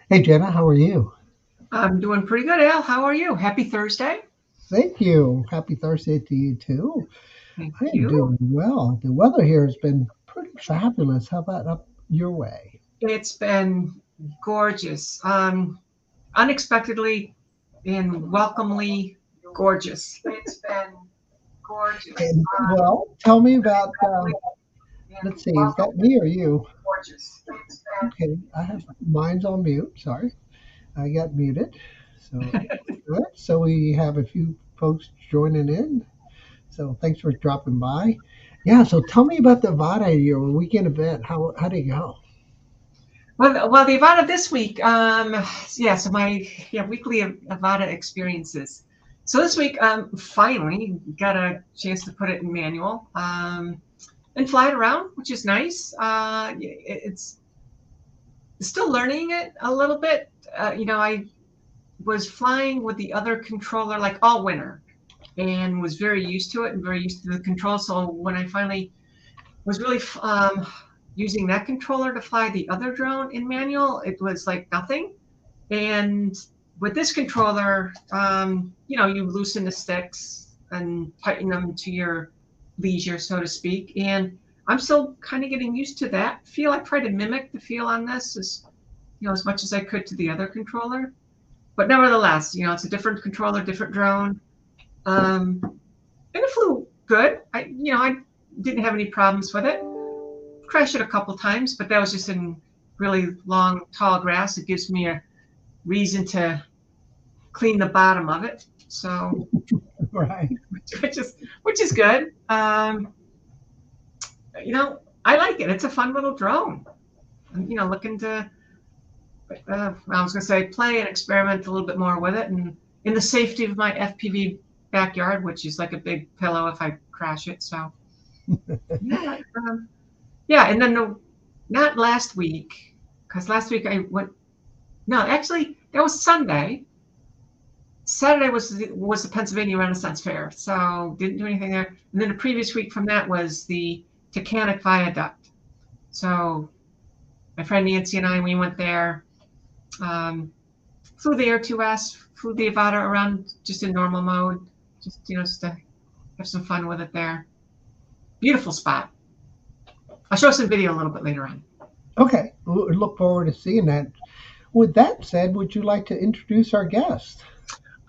Hey Jenna, how are you? I'm doing pretty good, Al. How are you? Happy Thursday. Thank you. Happy Thursday to you too. Thank I am you. doing well. The weather here has been pretty fabulous. How about up your way? It's been gorgeous. Unexpectedly and welcomely gorgeous. It's been gorgeous. And well, tell me about. Unexpectedly and Let's see, is that welcomely me or you? gorgeous. Okay, I have mine's on mute. Sorry, I got muted. So good. So we have a few folks joining in. So thanks for dropping by. Yeah. So tell me about the Vada, your weekend event. How did it go? Well, the Avada this week. So my weekly Avada experiences. So this week, finally got a chance to put it in manual. And fly it around, which is nice. It's still learning it a little bit. I was flying with the other controller like all winter and was very used to it and very used to the control. So when I finally was really using that controller to fly the other drone in manual, it was like nothing. And with this controller, you loosen the sticks and tighten them to your leisure, so to speak. And I'm still kind of getting used to that feel. I tried to mimic the feel on this as much as I could to the other controller. But nevertheless, it's a different controller, different drone. And it flew good. I didn't have any problems with it. Crashed it a couple times, but that was just in really long, tall grass. It gives me a reason to clean the bottom of it. So, Right. which is good. I like it. It's a fun little drone. I'm, looking to, I was going to say, play and experiment a little bit more with it, and in the safety of my FPV backyard, which is like a big pillow if I crash it. So, yeah, and then not last week, because last week I went. No, actually, that was Sunday. Saturday was the Pennsylvania Renaissance Fair, so didn't do anything there. And then the previous week from that was the Taconic Viaduct. So my friend Nancy and we went there, flew the Air 2S, flew the Avata around just in normal mode, just to have some fun with it there. Beautiful spot. I'll show some video a little bit later on. Okay. Look forward to seeing that. With that said, would you like to introduce our guest?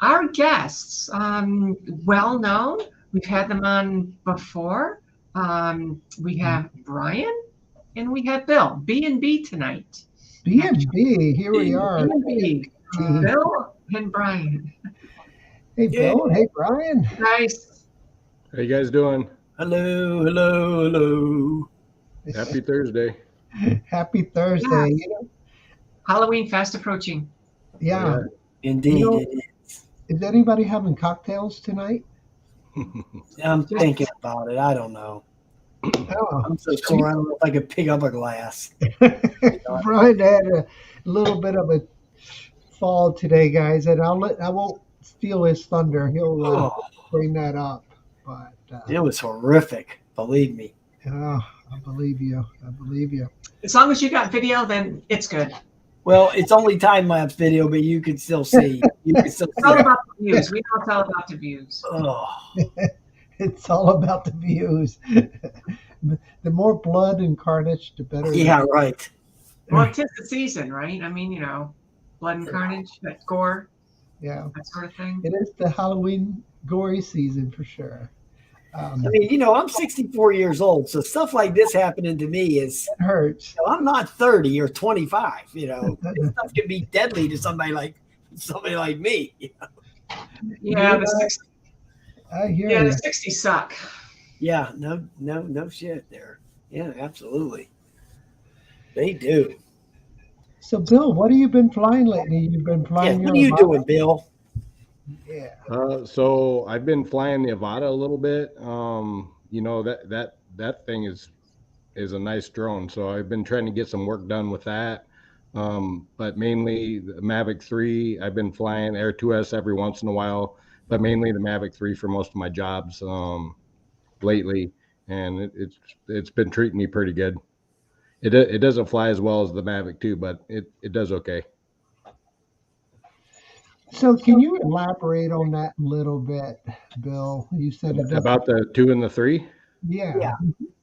Our guests, well known. We've had them on before. We have Brian and we have Bill. B and B tonight. B&B, here we are. B&B. B&B. Bill and Brian. Hey, Yeah. Bill. Hey, Brian. Nice. How you guys doing? Hello, hello, hello. Happy Thursday. Happy Thursday. Yeah. You know, Halloween fast approaching. yeah. Indeed, You know, it is. Is anybody having cocktails tonight? I'm thinking about it. I don't know. Oh, I'm so sore. I don't know if I could pick up a glass. Brian had a little bit of a fall today, guys, and I won't steal his thunder. He'll Oh, bring that up. But it was horrific. Believe me. oh, I believe you. I believe you. As long as you got video, then it's good. Well, it's only time lapse video, but you can still see. You can still It's all see. about the views. We know it's all about the views. Oh, It's all about the views. The more blood and carnage, the better. yeah, right. Well, it is the season, right? I mean, blood and carnage, that gore, Yeah, that sort of thing. it is the Halloween gory season for sure. I mean, I'm 64 years old, so stuff like this happening to me is. It hurts. I'm not 30 or 25. This stuff can be deadly to somebody like me. Yeah, the 60s, I hear yeah, you. the 60s suck. Yeah, no shit there. Yeah, absolutely. They do. So, Bill, what have you been flying lately? You've been Yeah, flying what your are you Avata? doing, Bill? Yeah. So I've been flying the Avata a little bit. That thing is a nice drone. So I've been trying to get some work done with that. But mainly the Mavic 3. I've been flying Air 2S every once in a while, but mainly the Mavic 3 for most of my jobs lately, and it's been treating me pretty good. It doesn't fly as well as the Mavic 2, but it does okay. So can you elaborate on that a little bit, Bill? You said it doesn't. About the 2 and the 3. Yeah. Yeah.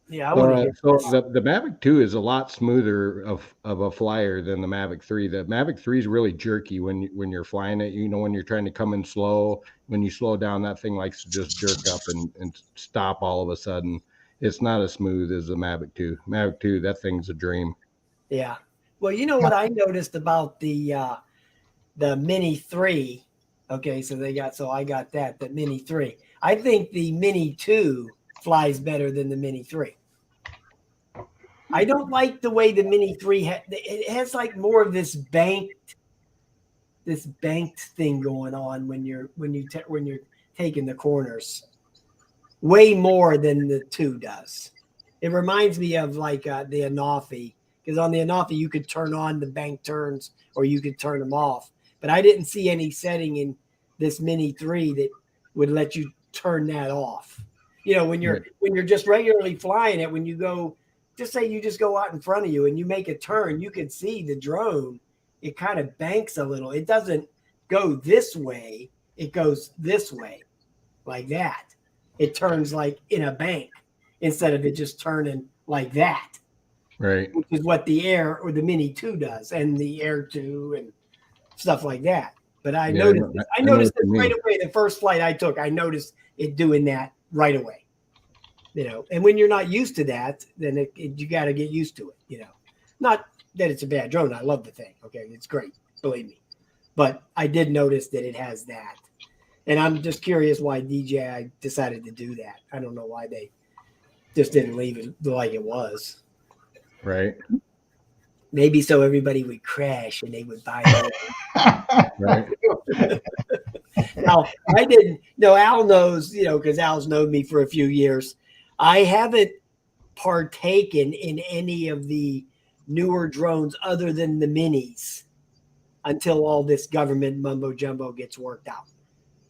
Yeah, I want to hear So this. the Mavic 2 is a lot smoother of a flyer than the Mavic 3. The Mavic 3 is really jerky when you're flying it. You know, when you're trying to come in slow, when you slow down, that thing likes to just jerk up and stop all of a sudden. It's not as smooth as the Mavic 2. Mavic 2, that thing's a dream. Yeah. Well, you know what I noticed about the Mini 3. Okay, so I got the Mini 3. I think the Mini 2 flies better than the Mini 3. I don't like the way the Mini 3 it has like more of this banked thing going on when you're taking the corners. Way more than the 2 does. It reminds me of like the Anafi, because on the Anafi you could turn on the bank turns or you could turn them off. But I didn't see any setting in this Mini 3 that would let you turn that off. You know, when you're just regularly flying it, when you go, just say you just go out in front of you and you make a turn, you can see the drone. It kind of banks a little. It doesn't go this way. It goes this way, like that. It turns like in a bank instead of it just turning like that. Right. Which is what the Air or the Mini 2 does, and the Air 2 and stuff like that. But I noticed it right away. The first flight I took, I noticed it doing that right away. You know, and when you're not used to that, then you got to get used to it. You know, not that it's a bad drone. I love the thing. Okay, it's great, believe me. But I did notice that it has that, and I'm just curious why DJI decided to do that. I don't know why they just didn't leave it like it was. Right. Maybe so everybody would crash and they would buy it. Right. Now, I didn't. No, Al knows, you know, because Al's known me for a few years. I haven't partaken in any of the newer drones other than the minis until all this government mumbo jumbo gets worked out.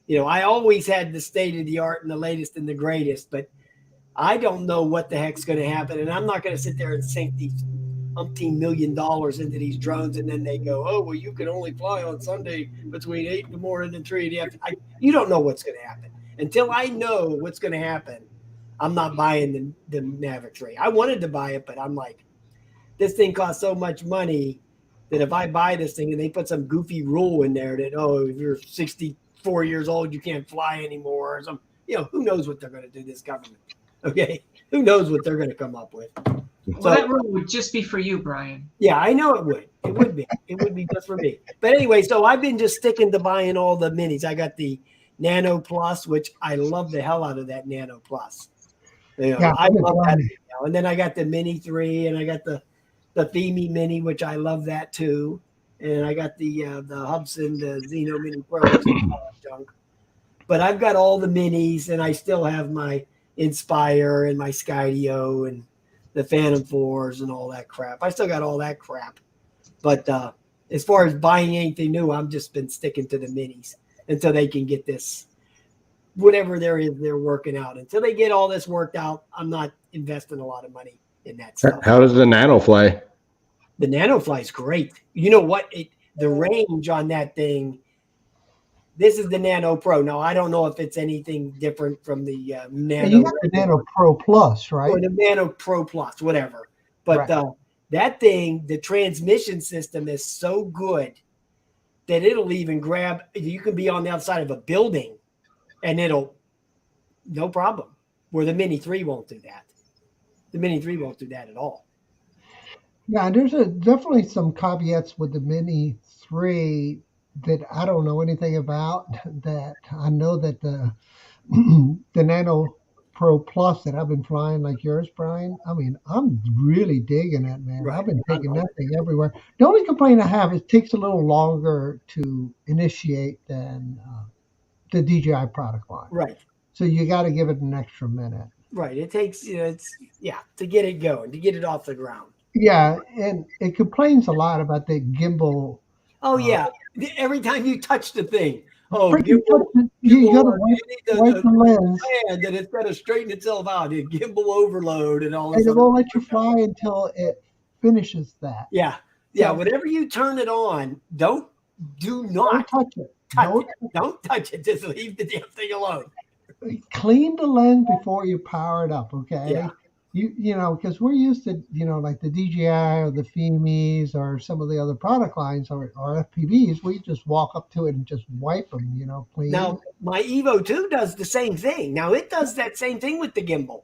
You know, I always had the state of the art and the latest and the greatest, but I don't know what the heck's going to happen. And I'm not going to sit there and sink these umpteen $1 million into these drones, and then they go, oh, well, you can only fly on Sunday between 8 in the morning and 3 in the afternoon. You don't know what's going to happen. Until I know what's going to happen, I'm not buying the Mavic 3. I wanted to buy it, but I'm like, this thing costs so much money that if I buy this thing and they put some goofy rule in there that, oh, if you're 64 years old, you can't fly anymore, or some, you know, who knows what they're going to do, this government. Okay? Who knows what they're going to come up with. Well, that rule would just be for you, Brian. Yeah, I know it would. It would be. It would be just for me. But anyway, so I've been just sticking to buying all the minis. I got the Nano Plus, which I love the hell out of that Nano Plus. You know, Yeah, I love that. And then I got the Mini 3, and I got the Theme Mini, which I love that too. And I got the Hubsan, the Xeno Mini Pro, junk. But I've got all the minis, and I still have my Inspire and my Skydio and the Phantom 4s and all that crap. I still got all that crap. But as far as buying anything new, I've just been sticking to the minis until they can get this, whatever there is, they're working out. Until they get all this worked out, I'm not investing a lot of money in that stuff. How does the Nano fly? The Nano flies great. You know what? The range on that thing, this is the Nano Pro. Now, I don't know if it's anything different from the Nano. And you got the Nano Pro Plus, right? Or the Nano Pro Plus, whatever. But Right. That thing, the transmission system is so good that it'll even grab, you can be on the outside of a building and no problem. Where the Mini 3 won't do that. The Mini 3 won't do that at all. Yeah, there's definitely some caveats with the Mini 3 that I don't know anything about. That I know that the Nano Pro Plus that I've been flying, like yours, Brian. I mean, I'm really digging it, man. Right. I've been taking that thing everywhere. The only complaint I have is it takes a little longer to initiate than the DJI product line. Right. So you got to give it an extra minute. Right. It takes, to get it going, to get it off the ground. Yeah, and it complains a lot about the gimbal. Oh, yeah. Every time you touch the thing, you got to wipe the lens. And it's got to straighten itself out. It gimbal overload and all And this. it won't let you fly until it finishes that. Yeah. Yeah. Whenever you turn it on, do not touch it. Don't touch it. Just leave the damn thing alone. Clean the lens before you power it up, okay? Yeah. You know, because we're used to, you know, like the DJI or the FIMIs or some of the other product lines or FPVs, we just walk up to it and just wipe them, you know, clean. Now, my Evo 2 does the same thing. Now, it does that same thing with the gimbal.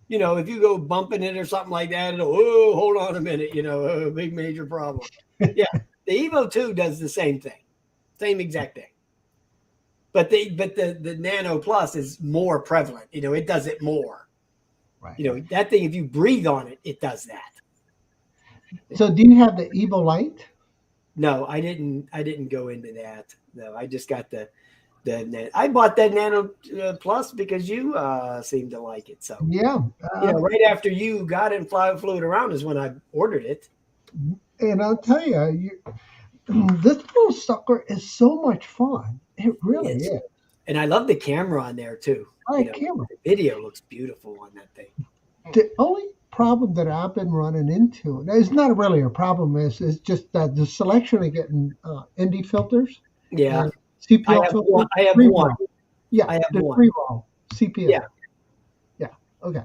You know, if you go bumping it or something like that, it'll, oh, hold on a minute, you know, a big major problem. Yeah, the Evo 2 does the same thing, same exact thing. But the Nano Plus is more prevalent. You know, it does it more. Right. You know, that thing, if you breathe on it, it does that. So do you have the Evo Light? No, I didn't go into that. No, I just got the I bought that Nano Plus because you seemed to like it. So Yeah. you know, right after you got it and flew it around is when I ordered it. And I'll tell you, this little sucker is so much fun. It really is. And I love the camera on there too. Camera. The video looks beautiful on that thing. The only problem that I've been running into, it's not really a problem, is just that the selection of getting ND filters. Yeah. CPL filters. I have one. Yeah, I have the one. free roll CPL. Yeah. Yeah. Okay.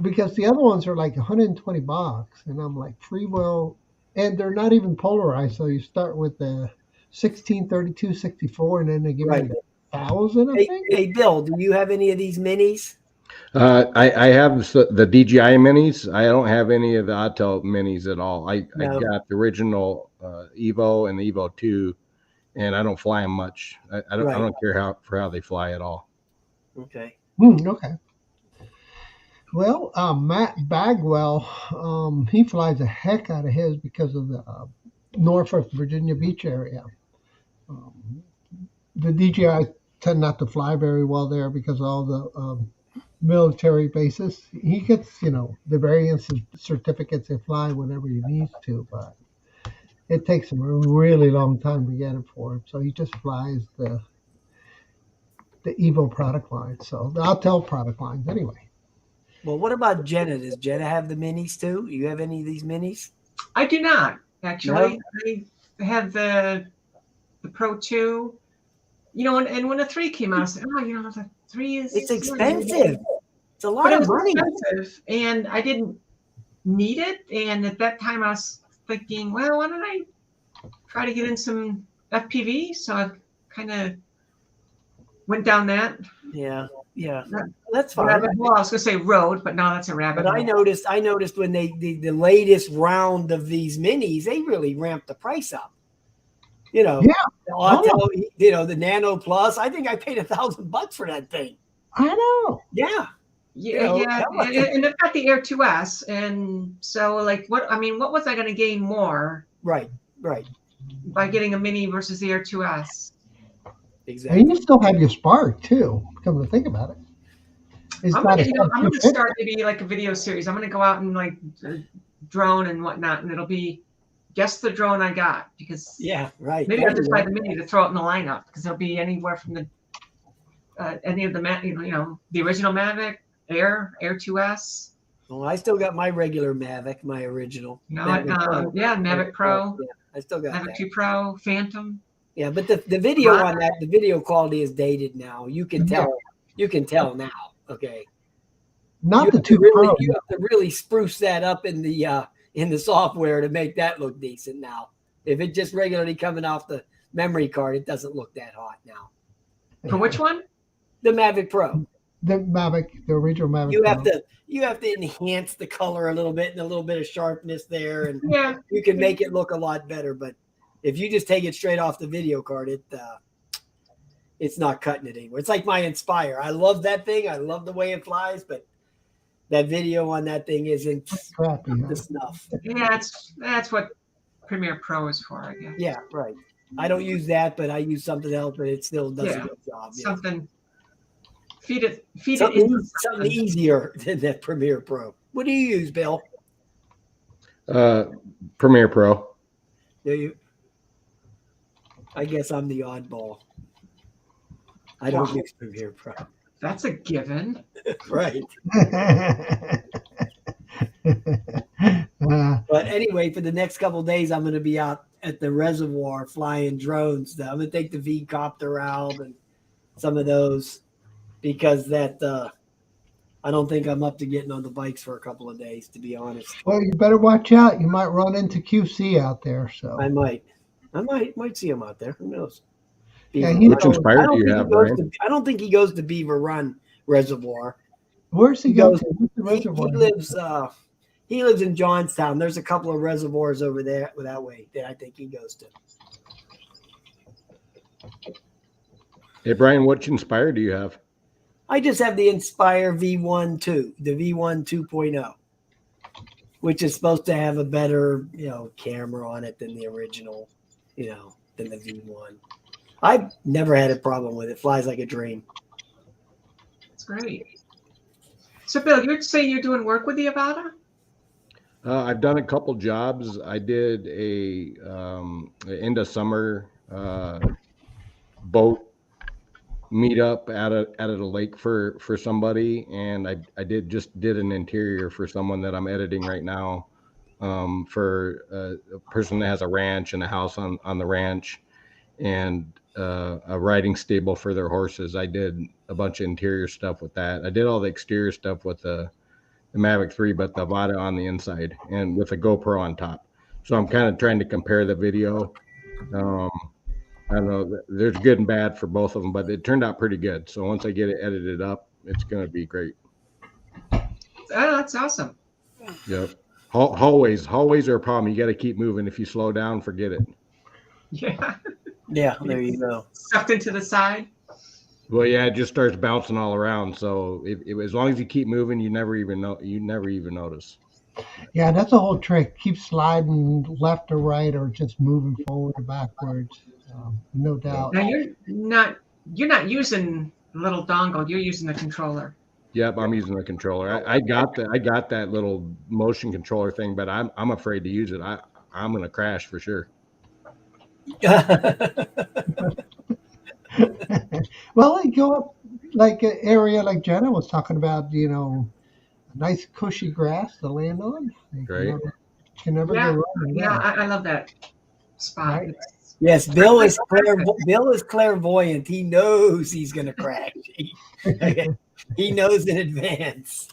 Because the other ones are like $120, and I'm like free will, and they're not even polarized. So you start with the 16, 32, 64, and then they give you 1,000. I think. Hey, Bill, do you have any of these minis? I have the DJI minis. I don't have any of the Autel minis at all. I got the original Evo and the Evo 2, and I don't fly them much. I don't care how they fly at all. Okay. Okay. Well, Matt Bagwell, he flies the heck out of his because of the Norfolk, Virginia Beach area. The DJI tend not to fly very well there because of all the military bases. He gets, you know, the variance certificates to fly whenever he needs to, but it takes him a really long time to get it for him. So he just flies the Evo product line. So the Autel product lines anyway. Well, what about Jenna? Does Jenna have the minis too? You have any of these minis? I do not, actually. No? I have the Pro 2. You know, and when the 3 came out, I said, oh, you know, the 3 is... It's expensive. It's a lot of money. Expensive, and I didn't need it. And at that time, I was thinking, well, why don't I try to get in some FPV? So I kind of went down that. Yeah. That's fine. Rabbit hole. I was going to say road, but no, that's a rabbit hole. I noticed when the latest round of these minis, they really ramped the price up. You know, you know, the Nano Plus. I think I paid $1,000 for that thing. I know. Yeah. Yeah, and I've got the Air 2S, and so like, what was I going to gain more? Right. By getting a mini versus the Air 2S. Exactly. And you still have your Spark too. Come to think about it. I'm going to start maybe like a video series. I'm going to go out and like drone and whatnot, and it'll be guess the drone I got, because maybe I'll just buy the mini to throw it in the lineup, because it'll be anywhere from the any of the the original Mavic, Air 2S. Well, I still got my regular Mavic, my original. Mavic Pro. Yeah, I still got Mavic 2 Pro, Phantom. Yeah, but the video on that, the video quality is dated now. You can tell. You can tell now. Okay. Not the 2 Pro. You have to really spruce that up in the software to make that look decent now. If it's just regularly coming off the memory card, it doesn't look that hot now. For which one? The Mavic Pro. The Mavic, the original Mavic. You have to enhance the color a little bit and a little bit of sharpness there, and yeah, you can make it look a lot better. But if you just take it straight off the video card, it's not cutting it anymore. It's like my Inspire. I love that thing. I love the way it flies, but that video on that thing isn't the snuff. Yeah, that's what Premiere Pro is for, I guess. Yeah, right. I don't use that, but I use something else, but it still does a good job. Something. Feed it something easier than that Premiere Pro. What do you use, Bill? Premiere Pro. Do you? I guess I'm the oddball. I don't use Premiere Pro. That's a given. Right. But anyway, for the next couple of days, I'm going to be out at the reservoir flying drones. Though. I'm gonna take the V copter out and some of those because that I don't think I'm up to getting on the bikes for a couple of days, to be honest. Well, you better watch out. You might run into QC out there. So I might see him out there. Who knows? yeah, Beaver he Which Run. knows. Inspire do you have, Brian? I don't think he goes to Beaver Run Reservoir. Where's he He go goes. to? What's the reservoir? He lives in Johnstown. There's a couple of reservoirs over there that way that I think he goes to. Hey, Brian, which Inspire do you have? I just have the Inspire V1 2, the V1 2.0, which is supposed to have a better, camera on it than the original, than the V1. I've never had a problem with it. Flies like a dream. That's great. So, Bill, you'd say you're doing work with the Avata? I've done a couple jobs. I did a end of summer boat meetup at a lake for somebody, and I did an interior for someone that I'm editing right now, for a person that has a ranch and a house on the ranch, and a riding stable for their horses. I did a bunch of interior stuff with that. I did all the exterior stuff with the Mavic 3, but the Avata on the inside and with a GoPro on top. So I'm kind of trying to compare the video. I don't know, there's good and bad for both of them, but it turned out pretty good. So once I get it edited up, it's going to be great. Oh, that's awesome. Yep. Hallways are a problem. You got to keep moving. If you slow down, forget it. Yeah. Yeah, there you go. Sucked into the side. Well, yeah, it just starts bouncing all around. So as long as you keep moving, you never even notice. Yeah, that's a whole trick. Keep sliding left or right, or just moving forward or backwards. No doubt. Now you're not using the little dongle. You're using the controller. Yep, I'm using the controller. I got that little motion controller thing, but I'm afraid to use it. I'm gonna crash for sure. Well, you go up like an area like Jenna was talking about, nice cushy grass to land on. You Right. can never Yeah, go wrong with yeah, that. I love that spot. Right. Yes, Bill is clairvoyant. He knows he's going to crash. He knows in advance.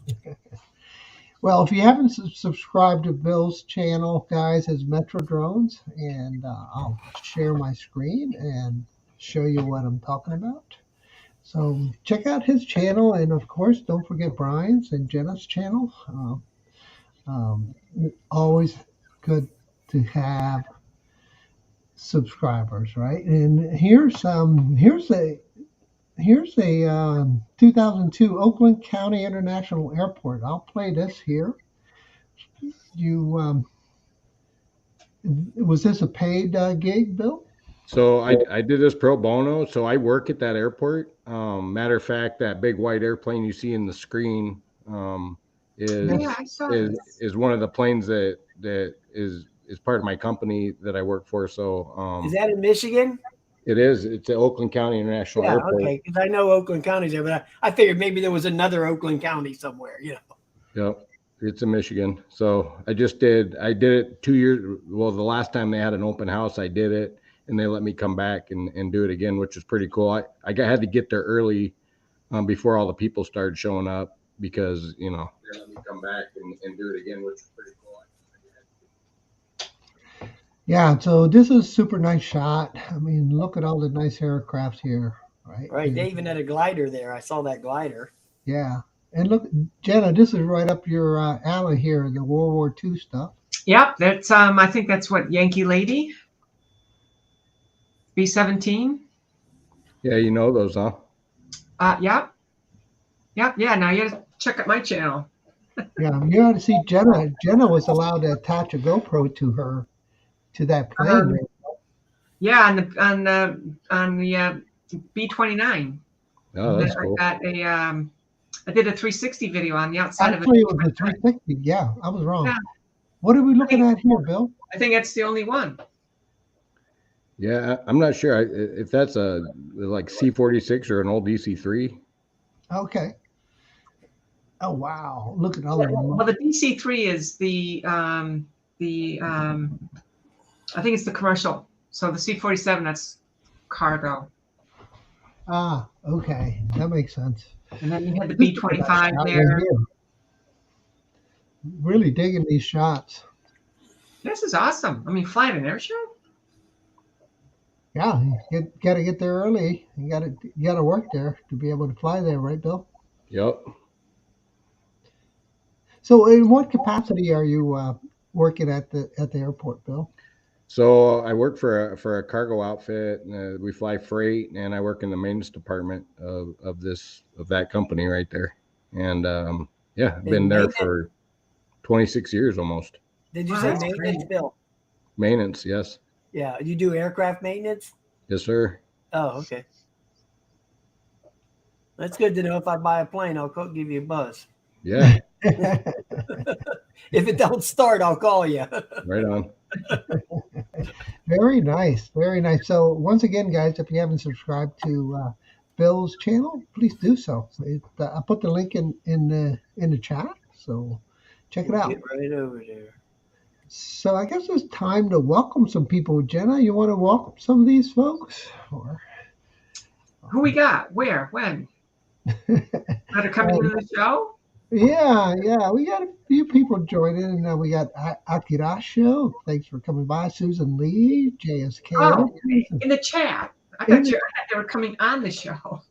Well, if you haven't subscribed to Bill's channel, guys, it's Metro Drones, and I'll share my screen and show you what I'm talking about. So check out his channel, and of course, don't forget Brian's and Jenna's channel. Always good to have subscribers, right? And here's a 2002 Oakland County International Airport. I'll play this here. Was this a paid gig, Bill? So I did this pro bono. So I work at that airport. Matter of fact, that big white airplane you see in the screen is one of the planes that is part of my company that I work for. So is that in Michigan? It is. It's the Oakland County International Airport. Okay, because I know Oakland County's there, but I figured maybe there was another Oakland County somewhere. Yep, it's in Michigan. So I did it 2 years. Well, the last time they had an open house, I did it, and they let me come back and do it again, which was pretty cool. I had to get there early before all the people started showing up because they let me come back and do it again, which was pretty cool. Yeah, so this is a super nice shot. I mean, look at all the nice aircraft here, right? Right. They even had a glider there. I saw that glider. Yeah. And look, Jenna, this is right up your alley here, the World War II stuff. Yep, that's I think that's what Yankee Lady, B-17. Yeah, you know those, huh? Yep. Yeah. Now you gotta check out my channel. Yeah, you ought to see Jenna. Jenna was allowed to attach a GoPro to that plane. Yeah, on the B-29. Oh, that's cool. I did a 360 video on the outside Actually, of it. It was a 360. Yeah, I was wrong. Yeah. What are we looking at here, Bill? I think that's the only one. Yeah, I'm not sure if that's a like C-46 or an old DC-3. Okay. Oh wow! Look at all the. Well, the DC-3 is I think it's the commercial. So the C-47, that's cargo. Ah, okay, that makes sense. And then you had the This is a nice B-25 shot right there. here. Really digging these shots. This is awesome. I mean, flying an air show? Yeah, you got to get there early. You got to work there to be able to fly there, right, Bill? Yep. So, in what capacity are you working at the airport, Bill? So I work for a cargo outfit. We fly freight, and I work in the maintenance department of that company right there. And yeah, I've been there for 26 years almost. Did you Wow, say that's maintenance, great. Bill? Maintenance, yes, Yeah, you do aircraft maintenance? yes, sir. Oh, okay. That's good to know. If I buy a plane, I'll give you a buzz. Yeah, If it don't start, I'll call you. right on. Very nice, very nice. So, once again, guys, if you haven't subscribed to Bill's channel, please do so. I put the link in the chat, so check it out. Get right over there. So, I guess it's time to welcome some people. Jenna, you want to welcome some of these folks? Or Who we got? Where? When? That are coming into the show? Yeah, we got a few people joining. We got Akirasho. Thanks for coming by. Susan Lee, JSK. Oh, in the chat. I thought they were coming on the show.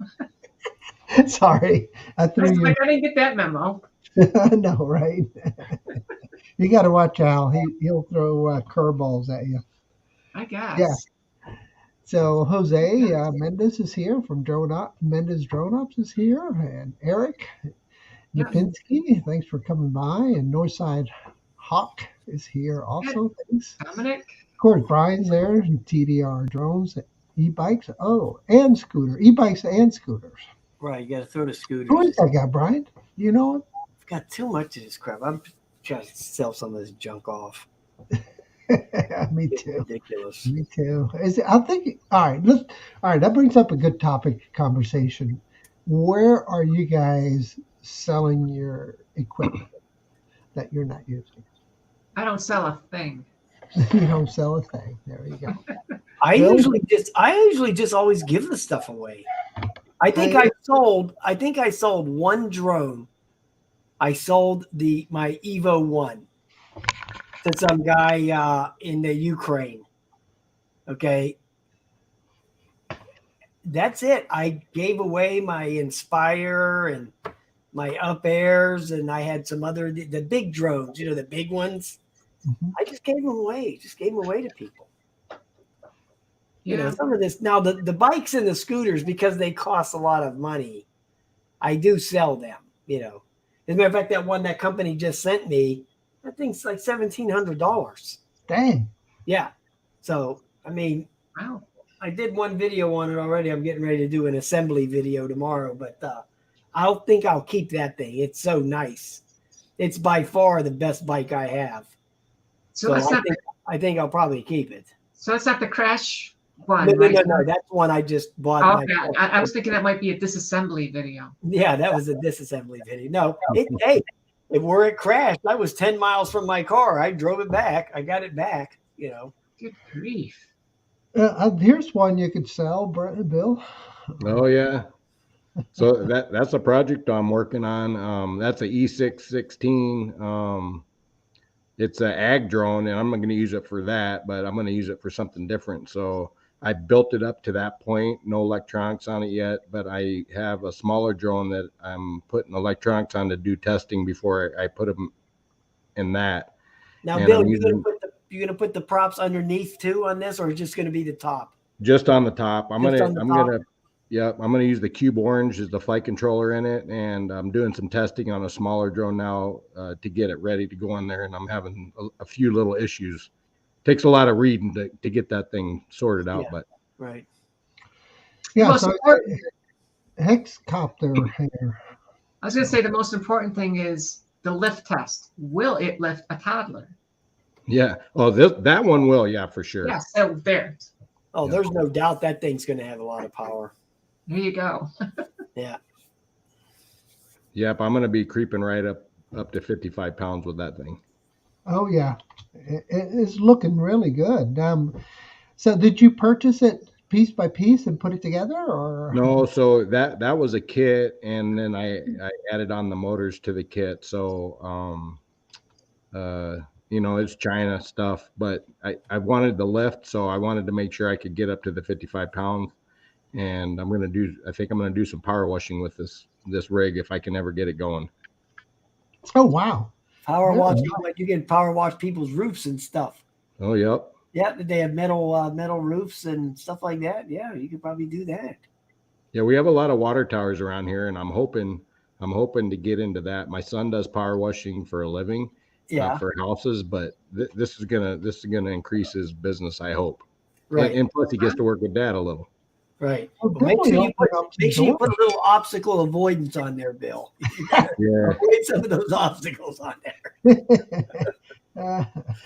Sorry, I I threw was you. like, I didn't get that memo. No, right? You got to watch Al. He'll throw curveballs at you. I guess. Yeah. So Jose Mendez is here from Mendez Drone Ops is here, and Eric Yeah. Yapinski. Thanks for coming by, and Northside Hawk is here also. Thanks. Dominic. Of course, Brian's there, and TDR Drones, e-bikes. Oh, and e-bikes and scooters. Right, you got to throw the scooters. Who is that guy, Brian? You know him? I've got too much of this crap. I'm trying to sell some of this junk off. Me It's too. ridiculous. Me too. I think. All right. That brings up a good topic conversation. Where are you guys selling your equipment that you're not using? I don't sell a thing. You don't sell a thing. There you go. I Bill? usually just always give the stuff away. I think I sold one drone. I sold my Evo 1 to some guy in the Ukraine. Okay. That's it. I gave away my Inspire and my Up Airs, and I had some other the big drones, the big ones. Mm-hmm. I just gave them away. Just gave them away to people. Yeah. Some of this now the bikes and the scooters, because they cost a lot of money, I do sell them. As a matter of fact, that company just sent me, I think it's like $1,700. Dang. Yeah. So I mean, Wow. I did one video on it already. I'm getting ready to do an assembly video tomorrow, but I'll keep that thing. It's so nice. It's by far the best bike I have. So I think I'll probably keep it. So it's not the crash one, No, right? no. That's one I just bought. Okay. I was thinking that might be a disassembly video. Yeah, that was a disassembly video. No, where it crashed, I was 10 miles from my car. I drove it back. I got it back. Good grief. Here's one you could sell, Bill. Oh yeah. So that's a project I'm working on. That's a E616. It's an ag drone, and I'm not going to use it for that, but I'm going to use it for something different. So I built it up to that point. No electronics on it yet, but I have a smaller drone that I'm putting electronics on to do testing before I put them in that. Now, And Bill, you're gonna put the props underneath too on this, or just going to be the top? Just on the top. I'm Just on the top? I'm gonna use the Cube Orange as the flight controller in it, and I'm doing some testing on a smaller drone now to get it ready to go in there. And I'm having a few little issues. Takes a lot of reading to get that thing sorted out, but Right. Yeah. Most So important- Hexcopter here. I was going to say the most important thing is the lift test. Will it lift a toddler? yeah. Oh, that one will, yeah, for sure. Yes. So there. Oh, there's no doubt that thing's going to have a lot of power. There you go. Yeah. Yep, I'm gonna be creeping right up to 55 pounds with that thing. Oh yeah, it's looking really good. So did you purchase it piece by piece and put it together, or? No, so that was a kit, and then I added on the motors to the kit. So uh, it's China stuff, but I wanted the lift, so I wanted to make sure I could get up to the 55 pounds. And I think I'm gonna do some power washing with this rig if I can ever get it going. Oh wow. Power Really? washing, like you can power wash people's roofs and stuff. Oh, yep. Yeah, they have metal roofs and stuff like that. Yeah, you could probably do that. Yeah, we have a lot of water towers around here, and I'm hoping to get into that. My son does power washing for a living, Yeah, for houses, but this is gonna increase his business, I hope. And, right, and plus, he gets to work with Dad a little. right. Well, Well, make definitely sure you open up some make sure you put a doors. little obstacle avoidance on there, Bill. You gotta Yeah, avoid some of those obstacles on there. Uh,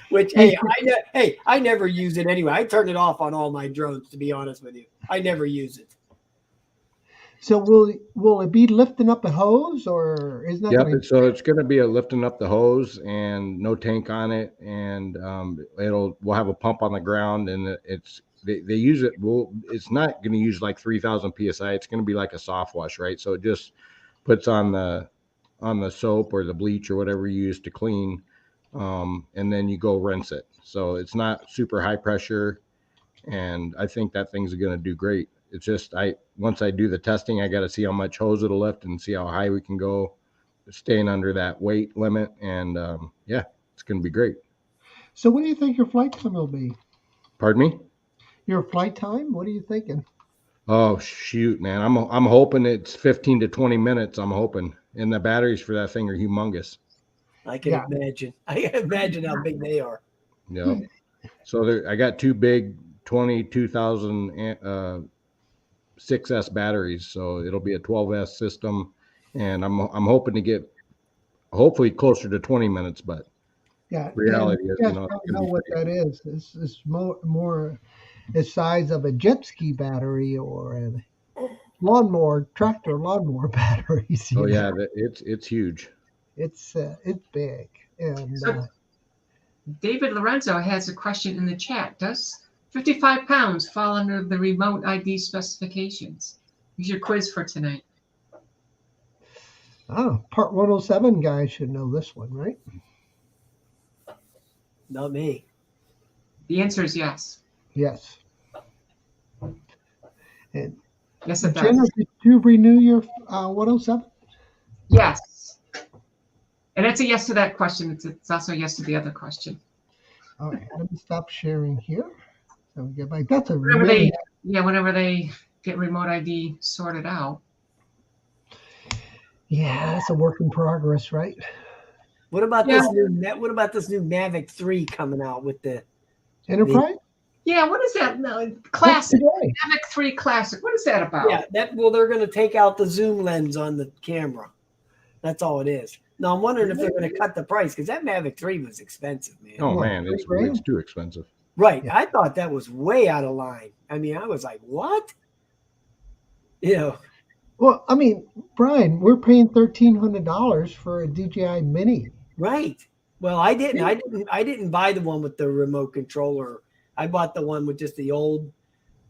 Which I never use it anyway. I turn it off on all my drones. To be honest with you, I never use it. so will it be lifting up a hose, or isn't that yep. going to? So it's gonna be a lifting up the hose and no tank on it, and we'll have a pump on the ground, and they use it. Well, it's not gonna use like 3,000 psi. It's gonna be like a soft wash, right? So it just puts on the soap or the bleach or whatever you use to clean, and then you go rinse it. So it's not super high pressure, and I think that thing's going to do great. It's just once I do the testing, I got to see how much hose it'll lift and see how high we can go, staying under that weight limit, and yeah, it's going to be great. So what do you think your flight time will be? Pardon me? Your flight time? What are you thinking? Oh shoot, man! I'm hoping it's 15 to 20 minutes. I'm hoping, and the batteries for that thing are humongous. I can Yeah. imagine. I can imagine how big they are. Yeah. So I got two big 22,000 6S batteries, so it'll be a 12S system, and I'm hoping to get hopefully closer to 20 minutes, but Yeah, and reality is, you guys it's probably gonna know be what great. that is. It's more the size of a jet ski battery or a tractor lawnmower batteries. Oh yeah, it's huge. It's big, and So David Lorenzo has a question in the chat. Does 55 pounds fall under the remote ID specifications? Here's your quiz for tonight. Part 107 guys should know this one, right? Not me. The answer is yes. Yes. And Yes, it Jenna, does. did you renew your 107? Yes. And it's a yes to that question. It's also a yes to the other question. All right, let me stop sharing here. So we get back. That's a Whenever they get remote ID sorted out. Yeah, that's a work in progress, right? What about this new Mavic 3 coming out with the Enterprise? Yeah, what is that? No, That's Classic. today. Mavic 3 Classic. What is that about? Yeah, they're going to take out the zoom lens on the camera. That's all it is. Now I'm wondering if they're going to cut the price because that Mavic 3 was expensive, man. Oh What, man, it's $3,000? too expensive. Right. Yeah. I thought that was way out of line. I mean, I was like, what? Well, I mean, Brian, we're paying $1,300 for a DJI Mini. Right. Well, I didn't buy the one with the remote controller. I bought the one with just the old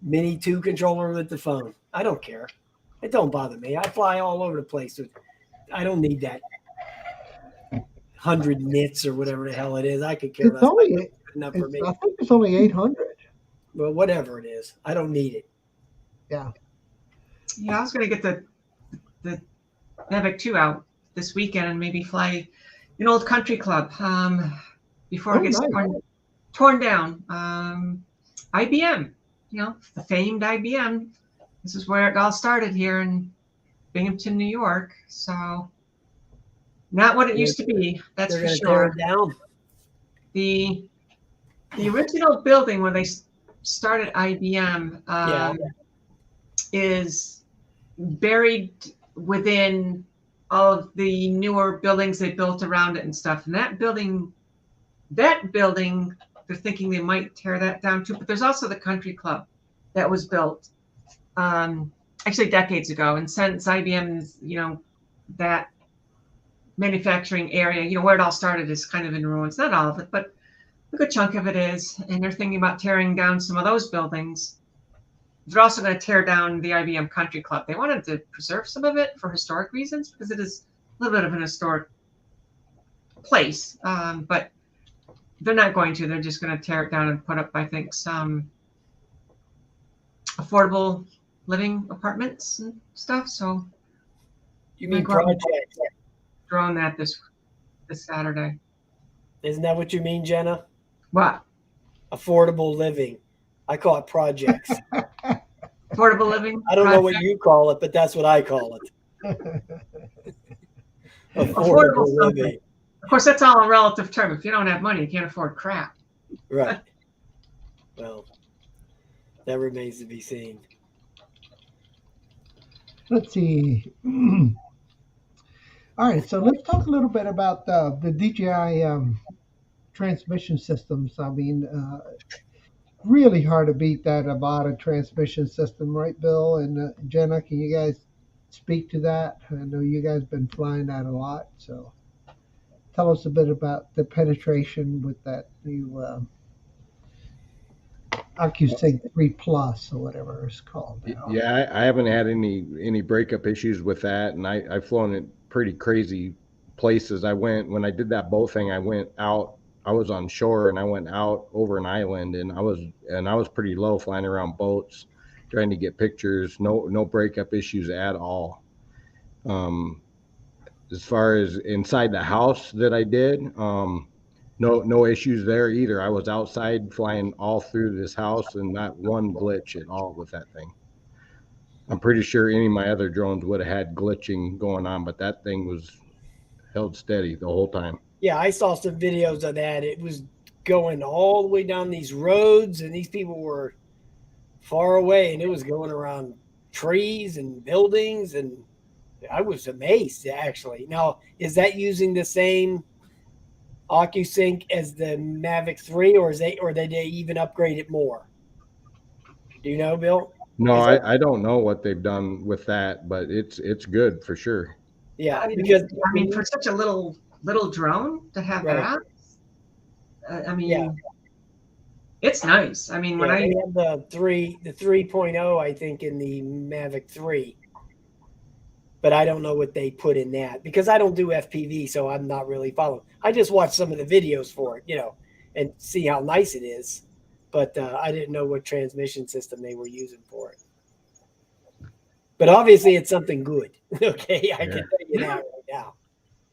Mini 2 controller with the phone. I don't care. It don't bother me. I fly all over the place. I don't need that 100 nits or whatever the hell it is. I could care less. It's only, Good enough for me. I think it's only 800. Well, whatever it is, I don't need it. Yeah. Yeah, I was going to get the Mavic 2 out this weekend and maybe fly an old country club before it gets nice. torn down. IBM, the famed IBM. This is where it all started here in Binghamton, New York. So not what it used to be, that's They're for going to tear sure. it down. The original building where they started IBM is buried within all of the newer buildings they built around it and stuff. And that building, they're thinking they might tear that down too. But there's also the country club that was built actually decades ago. And since IBM's, that manufacturing area. You know, where it all started is kind of in ruins. Not all of it, but a good chunk of it is. And they're thinking about tearing down some of those buildings. They're also going to tear down the IBM Country Club. They wanted to preserve some of it for historic reasons because it is a little bit of an historic place. But they're not going to. They're just going to tear it down and put up, I think, some affordable living apartments and stuff. So You mean projects? drone that this Saturday. Isn't that what you mean, Jenna? What? Affordable living. I call it projects. Affordable living? I don't know what you call it, but that's what I call it. Affordable living. Of course, that's all a relative term. If you don't have money, you can't afford crap. Right. Well, that remains to be seen. Let's see. All right, so let's talk a little bit about the DJI transmission systems. I mean, really hard to beat that Avata transmission system, right, Bill and Jenna? Can you guys speak to that? I know you guys have been flying that a lot, so tell us a bit about the penetration with that new OcuSync 3 Plus or whatever it's called now. Yeah, I haven't had any breakup issues with that, and I've flown in pretty crazy places. When I did that bow thing, I went out. I was on shore and I went out over an island, and I was pretty low flying around boats, trying to get pictures. No breakup issues at all. As far as inside the house that I did, no issues there either. I was outside flying all through this house and not one glitch at all with that thing. I'm pretty sure any of my other drones would have had glitching going on, but that thing was held steady the whole time. Yeah, I saw some videos of that. It was going all the way down these roads, and these people were far away, and it was going around trees and buildings, and I was amazed, actually. Now, is that using the same OcuSync as the Mavic 3, or did they even upgrade it more? Do you know, Bill? No, I don't know what they've done with that, but it's good for sure. Yeah, because for such a little drone to have that, it's nice. I mean, when I have the 3.0, I think, in the Mavic 3, but I don't know what they put in that because I don't do FPV, so I'm not really following. I just watch some of the videos for it, and see how nice it is. But I didn't know what transmission system they were using for it. But obviously, it's something good. Okay, I can tell you that right now.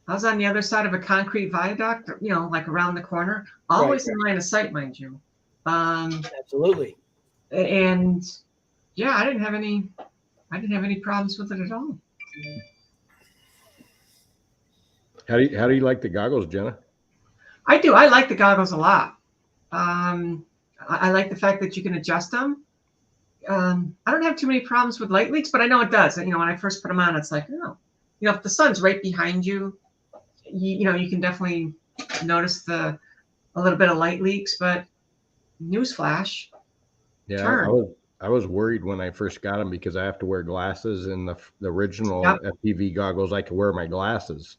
I was on the other side of a concrete viaduct, like around the corner, always in line of sight, mind you. Absolutely. And yeah, I didn't have any problems with it at all. How do you like the goggles, Jenna? I do. I like the goggles a lot. I like the fact that you can adjust them. I don't have too many problems with light leaks, but I know it does. When I first put them on, it's like, if the sun's right behind you, you can definitely notice a little bit of light leaks. But newsflash, yeah, I was worried when I first got them because I have to wear glasses. In the original FPV goggles, I could wear my glasses.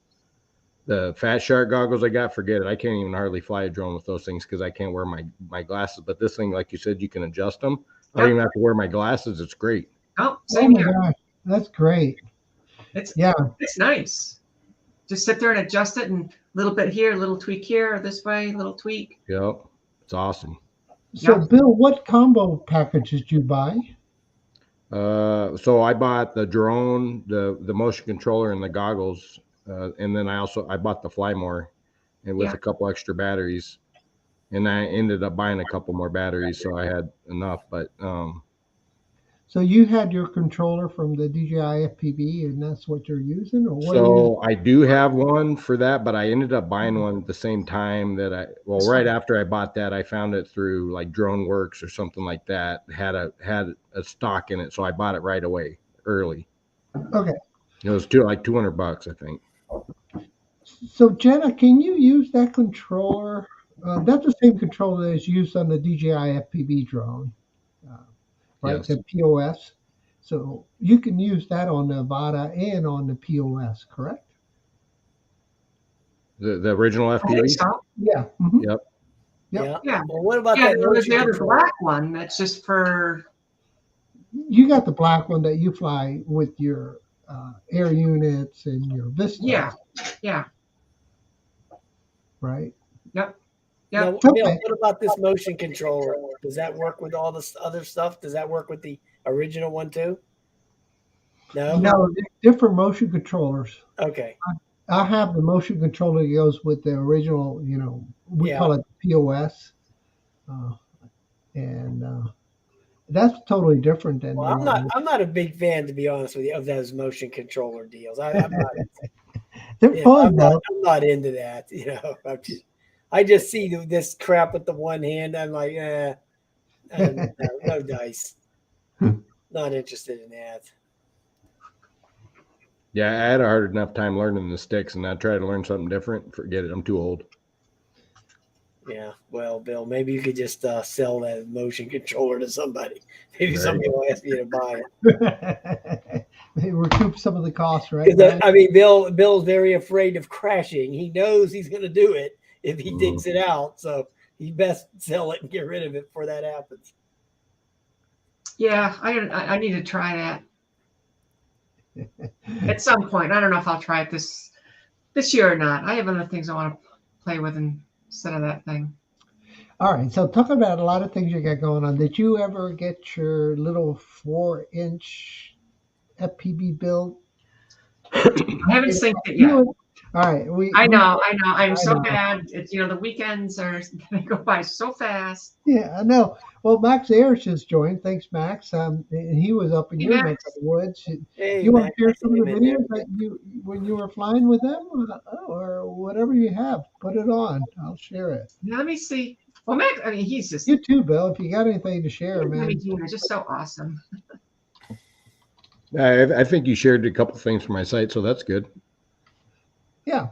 The Fat Shark goggles I got, forget it. I can't even hardly fly a drone with those things because I can't wear my glasses. But this thing, like you said, you can adjust them. I don't even have to wear my glasses. It's great. Oh, same here. Gosh, that's great. It's nice. Just sit there and adjust it, and a little bit here, a little tweak here, or this way, a little tweak. Yep, it's awesome. So, Bill, what combo package did you buy? So I bought the drone, the motion controller, and the goggles, and then I bought the Fly More, and with a couple extra batteries, and I ended up buying a couple more batteries, so I had enough. But so you had your controller from the DJI FPV, and that's what you're using, or what? So I do have one for that, but I ended up buying one at the same time that right after I bought that, I found it through like Drone Works or something like that. Had a stock in it, so I bought it right away, early. Okay. It was like $200, I think. So Jenna, can you use that controller? That's the same controller that is used on the DJI FPV drone. Right, yes. The POS. So you can use that on the Avata and on the POS, correct? The original I think FPV. so. Yeah. Mhm. Yep. Yep. Yeah. Yeah. Well, what about Yeah, that there was motion the other control? black one that's just for. You got the black one that you fly with your air units and your Vistas, Yeah. Yeah. right? Yep. Now, Yep. Bill, Okay. what about this motion controller? Does that work with all this other stuff? Does that work with the original one too? No? No, different motion controllers. Okay. I have the motion controller that goes with the original, we Yeah. call it POS. Uh, and that's totally different than Well, the one. I'm not a big fan, to be honest with you, of those motion controller deals. I'm not, They're fun, though. I'm not into that. I just see this crap with the one hand. I'm like, no dice. Not interested in that. Yeah, I had a hard enough time learning the sticks, and I tried to learn something different. Forget it. I'm too old. Yeah, well, Bill, maybe you could just sell that motion controller to somebody. Maybe Right. somebody will ask you to buy it. They recoup some of the costs, right? I mean, Bill's very afraid of crashing. He knows he's going to do it if he digs it out. So he best sell it and get rid of it before that happens. Yeah, I need to try that at some point. I don't know if I'll try it this year or not. I have other things I want to play with instead of that thing. All right. So talk about a lot of things you got going on. Did you ever get your little 4-inch FPV build? I haven't synced it yet. All right. I know. I'm so know. bad. It's, the weekends they go by so fast. Yeah, I know. Well, Max Ayers just joined. Thanks, Max. And he was up in Hey, your Max. neck of the woods. Hey, You want Max, to share I some of the see him in there. videos that you when you were flying with them, or whatever you have? Put it on. I'll share it. Now, let me see. Well, Max, I mean, he's just. You too, Bill. If you got anything to share, man. He's just so awesome. I think you shared a couple things from my site, so that's good. Yeah.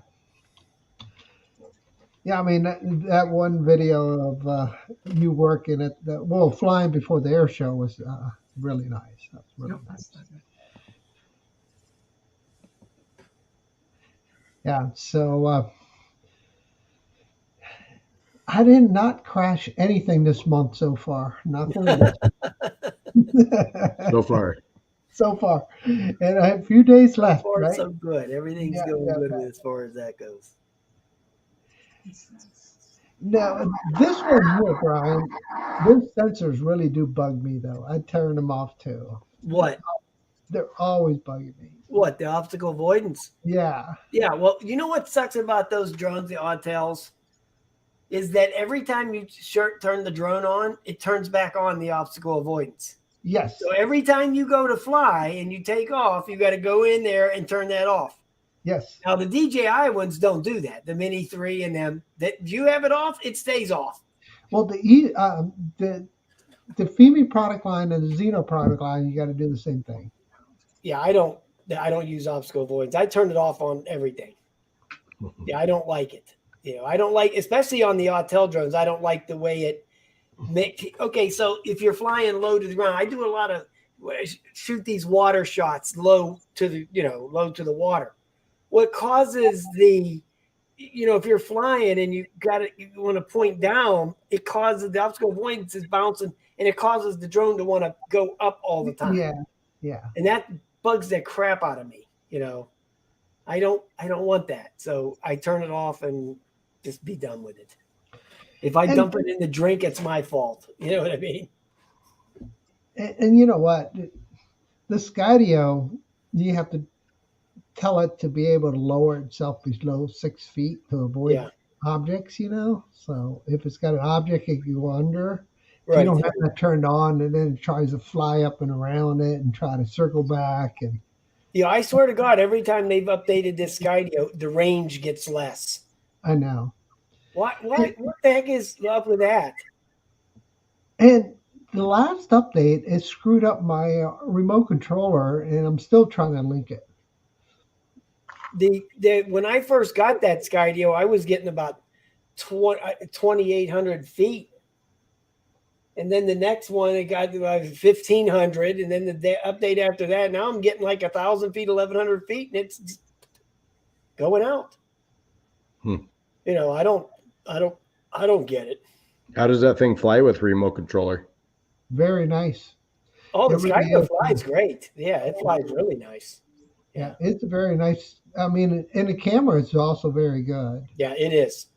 Yeah, I mean that one video of you working at flying before the air show was really nice. That's really nice. Yeah, so I did not crash anything this month so far. Nothing. So far. So far, and I have a few days left. So far, Right? so good. Everything's going good as far as that goes. Now, this one here, Brian, those sensors really do bug me, though. I turn them off too. What? They're always bugging me. What? The obstacle avoidance? Yeah. Yeah. Well, you know what sucks about those drones, the Autels, is that every time you turn the drone on, it turns back on the obstacle avoidance. Yes. So every time you go to fly and you take off, you got to go in there and turn that off. Yes. Now the DJI ones don't do that. The Mini 3 and them, that if you have it off, it stays off. Well, the FEMI product line and the Xeno product line, you got to do the same thing. Yeah, I don't use obstacle avoidance. I turn it off on everything. Yeah, I don't like it. I don't like, especially on the Autel drones. I don't like the way it makes. Okay, so if you're flying low to the ground, I do a lot of shoot these water shots low to the water. What causes if you're flying and you want to point down, it causes the obstacle avoidance is bouncing and it causes the drone to want to go up all the time. Yeah. Yeah. And that bugs the crap out of me. I don't want that. So I turn it off and just be done with it. If I dump it in the drink, it's my fault. You know what I mean? And you know what? The Skydio, you have to tell it to be able to lower itself below 6 feet to avoid objects, So if it's got an object it can go under, Right. you don't have that turned on, and then it tries to fly up and around it and try to circle back. And I swear to God, every time they've updated this Skydio, the range gets less. I know. What the heck is up with that? And the last update, it screwed up my remote controller, and I'm still trying to link it. When I first got that Skydio, I was getting about 2,800 feet. And then the next one, it got to 1,500. And then the update after that, now I'm getting like 1,000 feet, 1,100 feet, and it's going out. Hmm. You know, I don't get it. How does that thing fly with remote controller? Very nice. Oh, It the really Skygo is. flies great. Yeah, it flies really nice. Yeah, it's very nice. I mean, and the camera is also very good. Yeah, it is.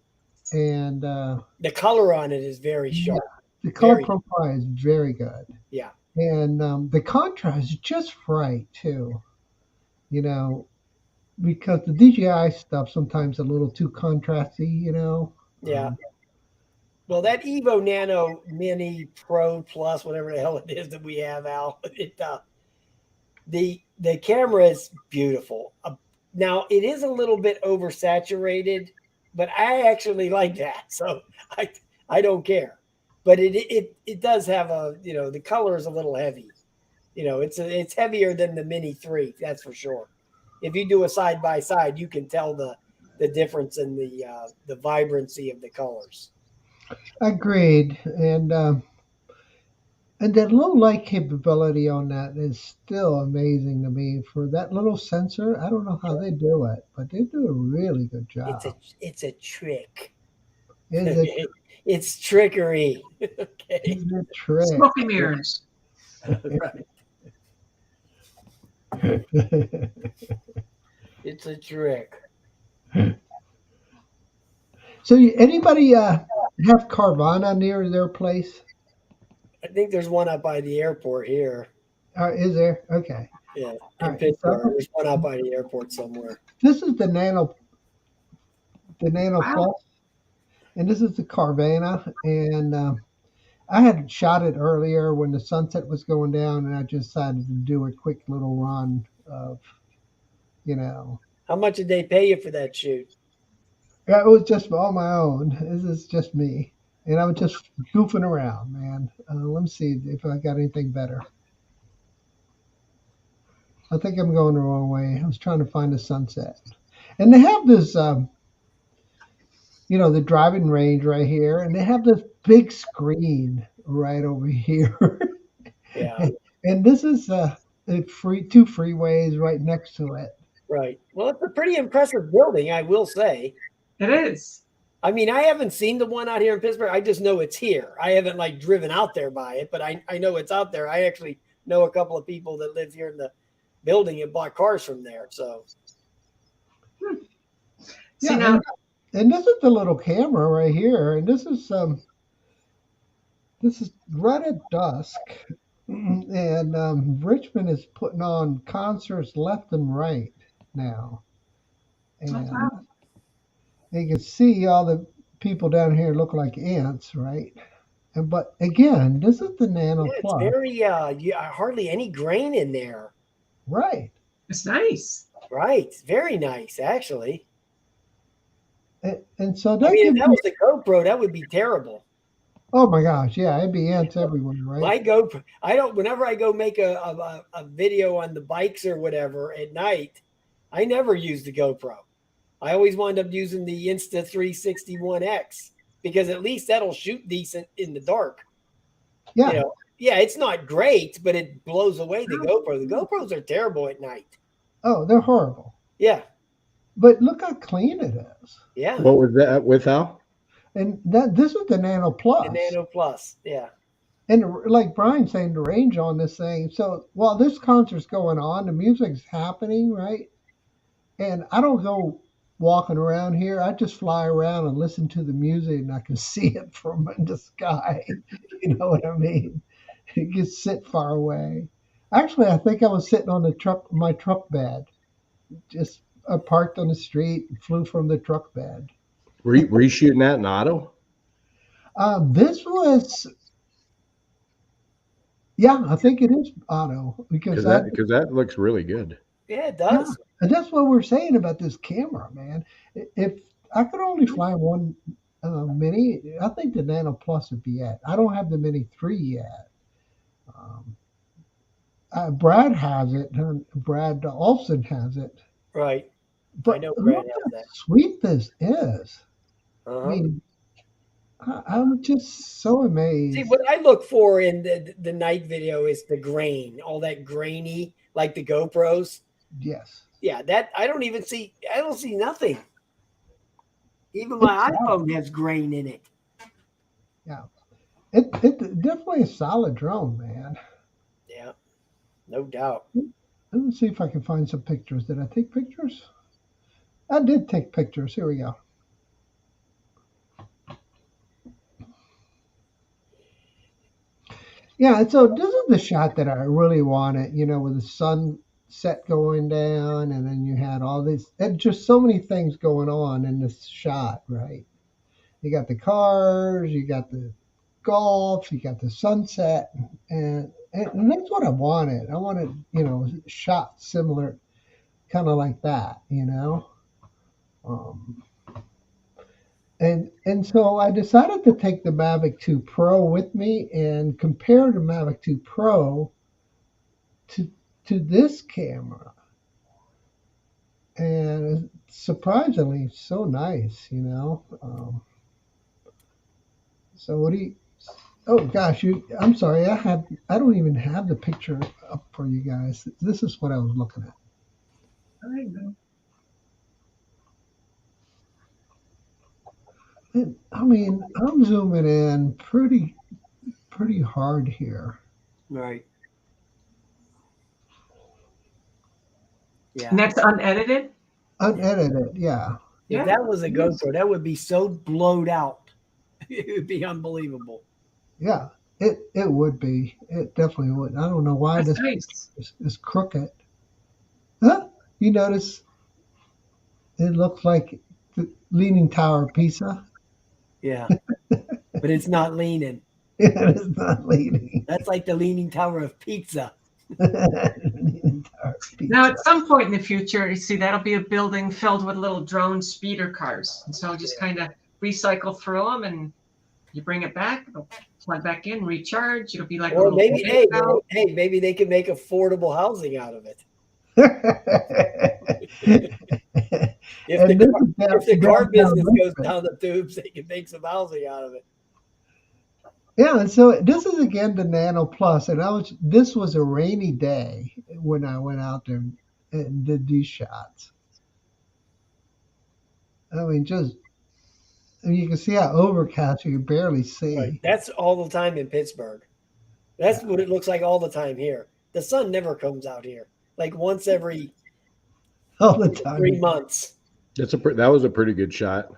And The color on it is very yeah, sharp. the color Very, profile is very good. yeah. And the contrast is just right too. You know, because the DJI stuff sometimes a little too contrasty. You know. Yeah. Well, that Evo Nano Mini Pro Plus, whatever the hell it is that we have, Al, the camera is beautiful. Now it is a little bit oversaturated, but I actually like that, so I I don't care. But it does have a, you know, the color is a little heavy. You know, it's heavier than the Mini 3, that's for sure. If you do a side by side, you can tell the difference in the vibrancy of the colors. Agreed. And that low light capability on that is still amazing to me. For that little sensor, I don't know how they do it, but they do a really good job. It's a trick. Is it It's trickery. Okay. is a trick? Smoky mirrors. Right. It's a trick. So, anybody have Carvana near their place? I think there's one up by the airport here. Is there? Okay. Yeah, All in right. Pittsburgh. So There's one out by the airport somewhere. this is the Nano Wow. Plus, and this is the Carvana. And I had shot it earlier when the sunset was going down, and I just decided to do a quick little run of, you know, How much did they pay you for that shoot? it was just on my own. This is just me, and I was just goofing around, man. Let me see if I got anything better. I think I'm going the wrong way. I was trying to find the sunset, and they have this, the driving range right here, and they have this big screen right over here. Yeah, And this is two freeways right next to it. right. Well, it's a pretty impressive building, I will say. It is. I mean, I haven't seen the one out here in Pittsburgh. I just know it's here. I haven't like driven out there by it, but I know it's out there. I actually know a couple of people that live here in the building and bought cars from there. So See Yeah, now, and this is the little camera right here, and this is right at dusk, and Richmond is putting on concerts left and right now, and wow. you can see all the people down here look like ants, right? And but again, this is the Nano yeah, it's Plus, very hardly any grain in there. right? It's nice. Right. Very nice, actually. And so I that mean, if gives that me, was a GoPro, that would be terrible. oh my gosh, yeah, it'd be ants everywhere, My right? GoPro, whenever I go make a video on the bikes or whatever at night, I never use the GoPro. I always wind up using the Insta 360 ONE X because at least that'll shoot decent in the dark. You Yeah. know, yeah, it's not great, but it blows away the GoPro. The GoPros are terrible at night. Oh, they're horrible. Yeah, But look how clean it is. yeah. What was that with Al? And this is the Nano The Plus. Nano Plus, yeah. And like Brian's saying, the range on this thing. So while this concert's going on, the music's happening, right? And I don't go walking around here. I just fly around and listen to the music, and I can see it from in the sky. You know what I mean? You can sit far away. Actually, I think I was sitting on my truck bed, just parked on the street, and flew from the truck bed. Were you shooting that in auto? This was, yeah, I think it is auto because Because that looks really good. Yeah, it yeah, does. and that's what we're saying about this camera, man. If I could only fly one Mini, I think the Nano Plus would be it. I don't have the Mini 3 yet. Um, Brad has it. Brad Olson has it. Right. I But know Brad look has how that. sweet this is. I Uh-huh. mean, I'm just so See, amazed. what I look for in the night video is the grain, all that grainy, like the GoPros. Yes. Yeah, that I don't see nothing. Even my iPhone has grain in it. Yeah. It definitely a solid drone, man. Yeah, no doubt. Let me see if I can find some pictures. Did I take pictures? I did take pictures. Here we go. Yeah, so this is the shot that I really wanted, with the sunset going down, and then you had all this, and just so many things going on in this shot, right? You got the cars, you got the golf, you got the sunset, and that's what I wanted. I wanted, shot similar, kind of like that. Um, and so I decided to take the Mavic 2 Pro with me and compare the Mavic 2 Pro to to this camera, and it's surprisingly so nice. So what do you? Oh gosh, I'm sorry. I don't even have the picture up for you guys. This is what I was looking at. I know. And, I mean, I'm zooming in pretty hard here. Right. Yeah. And that's unedited. Unedited, yeah. If Yeah. that was a GoPro, that would be so blowed out. It would be unbelievable. Yeah, it would be. It definitely would. I don't know why That's this nice. is crooked. Huh? You notice it looks like the Leaning Tower of Pisa. Yeah. But it's not leaning. It's not leaning. That's like the Leaning Tower of Pizza. Leaning Tower of Pisa. Now, at some point in the future, you see that'll be a building filled with little drone speeder cars, and so just kind of recycle through them, and you bring it back, it'll plug back in, recharge. It'll be like a Or little maybe, playground. maybe they can make affordable housing out of it. If And the car downtown business goes Richmond. down the tubes, they can make some housing out of it. Yeah, and so this is again the Nano Plus, and this was a rainy day when I went out there and did these shots. I mean, you can see how overcast you can barely see. Right. That's all the time in Pittsburgh. That's what it looks like all the time here. The sun never comes out here. Like once every All the time. 3 months. That was a pretty good shot.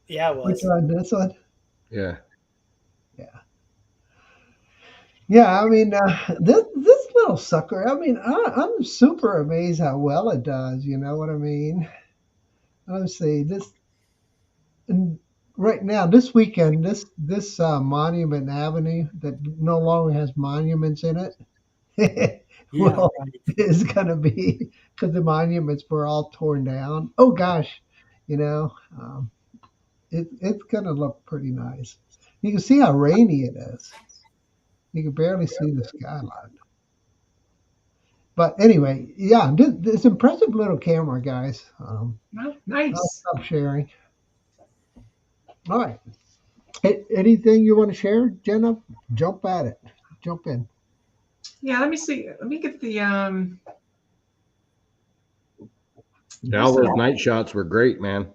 Yeah, it Which was. one? This one? Yeah. Yeah, I mean, this little sucker. I mean, I'm super amazed how well it does. You know what I mean? Honestly, and right now, this weekend, this Monument Avenue that no longer has monuments in it, Yeah, well, right. is going to be because the monuments were all torn down. Oh gosh, it's going to look pretty nice. You can see how rainy it is. You can barely see the skyline. But anyway, yeah, this impressive little camera, guys. Well, I'll nice. stop sharing. All right. Anything you want to share, Jenna? Jump at it. Jump in. Yeah, let me see. Let me get the All those night shots were great, man.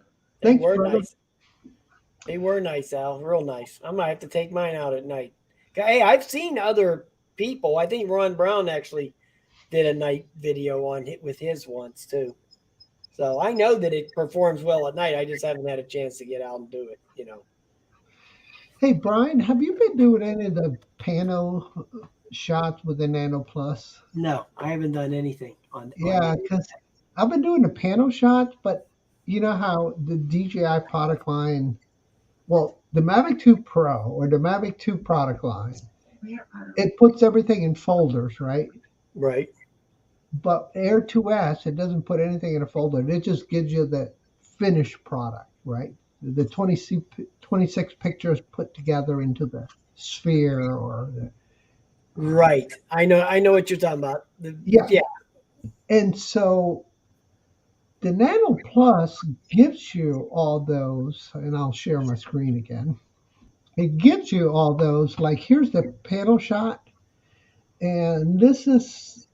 They Thanks, were brother. nice. They were nice, Al. Real nice. I might have to take mine out at night. Hey, I've seen other people. I think Ron Brown actually did a night video on it with his once too. So I know that it performs well at night. I just haven't had a chance to get out and do it. Hey, Brian, have you been doing any of the pano shots with the Nano Plus? No, I haven't done anything on. Yeah, because I've been doing the pano shots, but you know how the DJI product line, well, the Mavic 2 Pro or the Mavic 2 product line, it puts everything in folders, right? Right. But Air 2S, it doesn't put anything in a folder. It just gives you the finished product, right? The 26 pictures put together into the sphere or the. Right. I know what you're talking about. Yeah. And so the Nano Plus gives you all those, and I'll share my screen again. It gives you all those, like here's the panel shot, and this is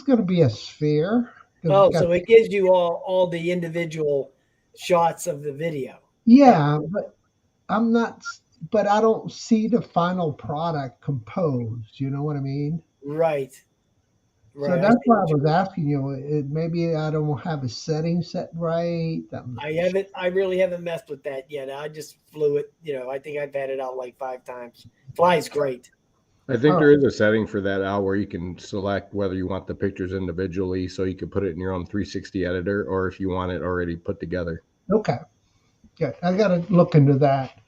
going to be a sphere. Oh, so it gives you all the individual shots of the video. Yeah, but I'm not, but I don't see the final product composed. You know what I mean? Right. So Right. I that's see why I what you was asking you. Maybe I don't have a setting set right. I'm not I haven't. I really haven't messed with that yet. I just flew it. I think I've had it out like 5 times. Flies great. I all think right. there is a setting for that out where you can select whether you want the pictures individually, so you can put it in your own 360 editor, or if you want it already put together. Okay, good. I got to look into that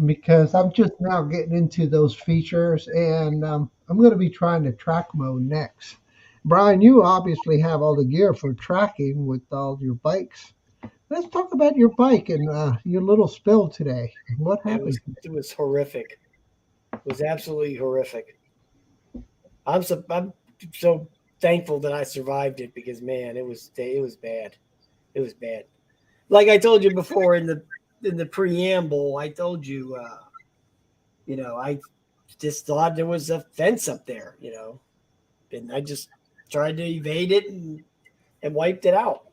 because I'm just now getting into those features, and I'm going to be trying the track mode next. Brian, you obviously have all the gear for tracking with all your bikes. Let's talk about your bike and your little spill today. What It happened? was. It was horrific. It was absolutely horrific. I'm so thankful that I survived it because man, it was bad. It was bad. Like I told you before in the preamble, I told you, I just thought there was a fence up there, and I just tried to evade it and wiped it out.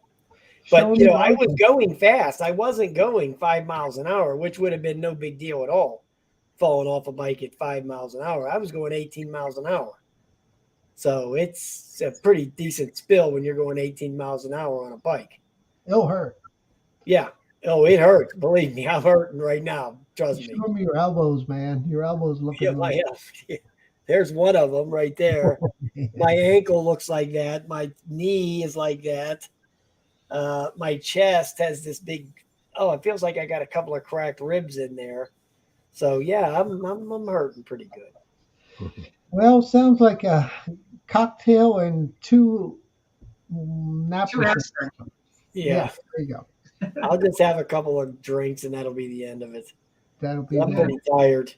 But Show me I was license. going fast. I wasn't going 5 miles an hour, which would have been no big deal at all. Falling off a bike at 5 miles an hour. I was going 18 miles an hour. So it's a pretty decent spill when you're going 18 miles an hour on a bike. It'll hurt. Yeah. Oh, it hurts. Believe me, I'm hurting right now. Trust me. Show me your elbows, man. Your elbows looking Yeah, like. there's one of them right there. My ankle looks like that. My knee is like that. My chest has this big. Oh, it feels like I got a couple of cracked ribs in there. So yeah, I'm hurting pretty good. Well, sounds like a cocktail and two Two napper. aspirin. Yeah, Yeah, there you go. I'll just have a couple of drinks and that'll be the end of it. That'll be I'm that. pretty tired.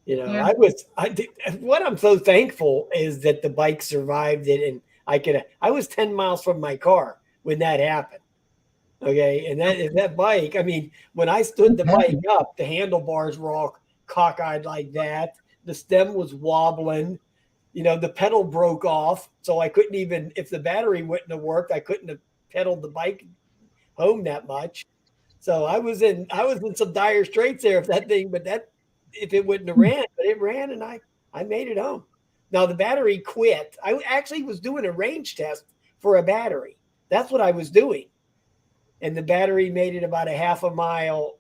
Yeah. What I'm so thankful is that the bike survived it, and I was 10 miles from my car when that happened. Okay. And that bike, I mean, when I stood the bike up, the handlebars were all cockeyed like that. The stem was wobbling, the pedal broke off. So I couldn't even, if the battery wouldn't have worked, I couldn't have pedaled the bike home that much. So I was in some dire straits there if it wouldn't have ran, but it ran and I made it home. Now the battery quit. I actually was doing a range test for a battery. That's what I was doing. And the battery made it about a half a mile.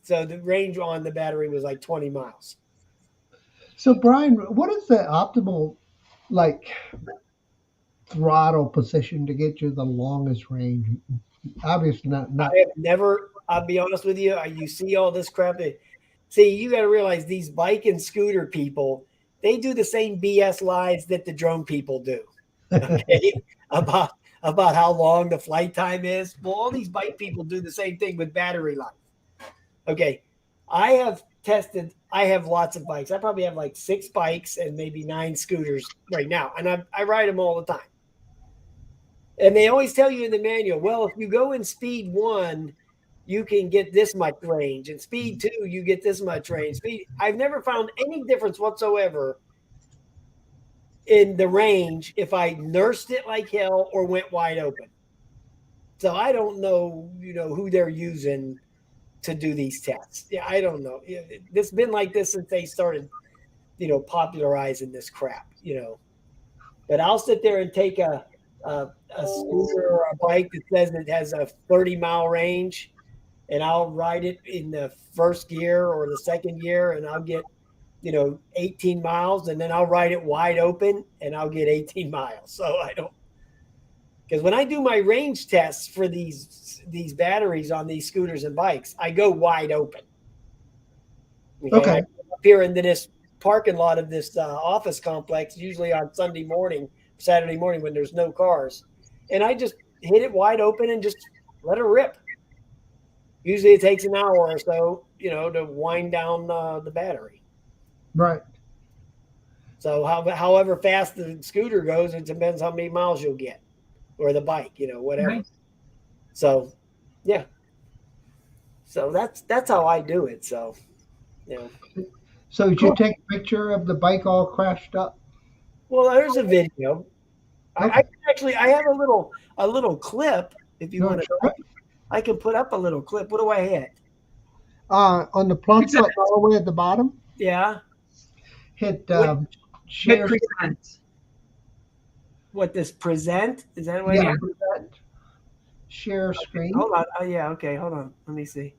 So the range on the battery was like 20 miles. So, Brian, what is the optimal like throttle position to get you the longest range? Obviously, not. I have never, I'll be honest with you, you see all this crap. See, you got to realize these bike and scooter people, they do the same BS lies that the drone people do. Okay. about how long the flight time is. Well, all these bike people do the same thing with battery life. Okay. I have lots of bikes. I probably have like 6 bikes and maybe 9 scooters right now. And I ride them all the time. And they always tell you in the manual, well, if you go in speed 1, you can get this much range. And speed 2, you get this much range. I've never found any difference whatsoever in the range if I nursed it like hell or went wide open. So I don't know, who they're using to do these tests. Yeah, I don't know. It's been like this since they started, popularizing this crap, But I'll sit there and take a scooter or a bike that says it has a 30-mile range, and I'll ride it in the first gear or the second gear, and I'll get 18 miles, and then I'll ride it wide open and I'll get 18 miles. So because when I do my range tests for these batteries on these scooters and bikes, I go wide open. Okay. I come up here into this parking lot of this office complex, usually on Saturday morning when there's no cars. And I just hit it wide open and just let it rip. Usually it takes an hour or so, to wind down the battery. Right. So however fast the scooter goes, it depends how many miles you'll get, or the bike, whatever. Nice. So, yeah. So that's how I do it. So, So, did you take a picture of the bike all crashed up? Well, there's a video. Okay. I have a little clip. If you want to, Sure. I can put up a little clip. What do I hit? On the plus Present. button all the way at the bottom, Yeah. hit What- Hit share. present. What this present? Is that what? Yeah, Yeah. present. Share screen. Hold on. Oh yeah. Okay. Hold on. Let me see.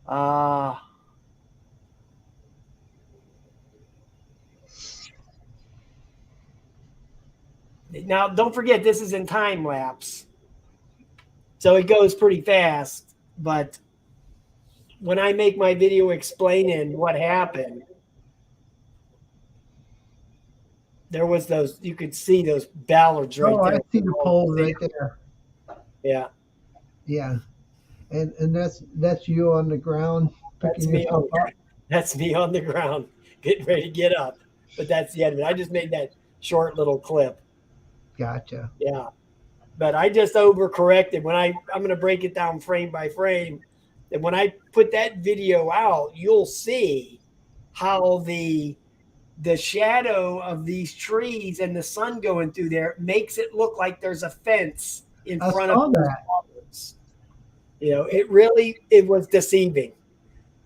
Uh Now don't forget this is in time lapse, so it goes pretty fast. But when I make my video explaining what happened, there was those. You could see those ballards right Oh, I there. see the poles right there. Yeah. Yeah, and that's you on the ground That's picking me yourself on, up. that's me on the ground getting ready to get up. But that's the end of it. I just made that short little clip. Gotcha. Yeah. But I just overcorrected when I'm going to break it down frame by frame. And when I put that video out, you'll see how the shadow of these trees and the sun going through there makes it look like there's a fence in I front saw of those that. ballers. You know, it was deceiving.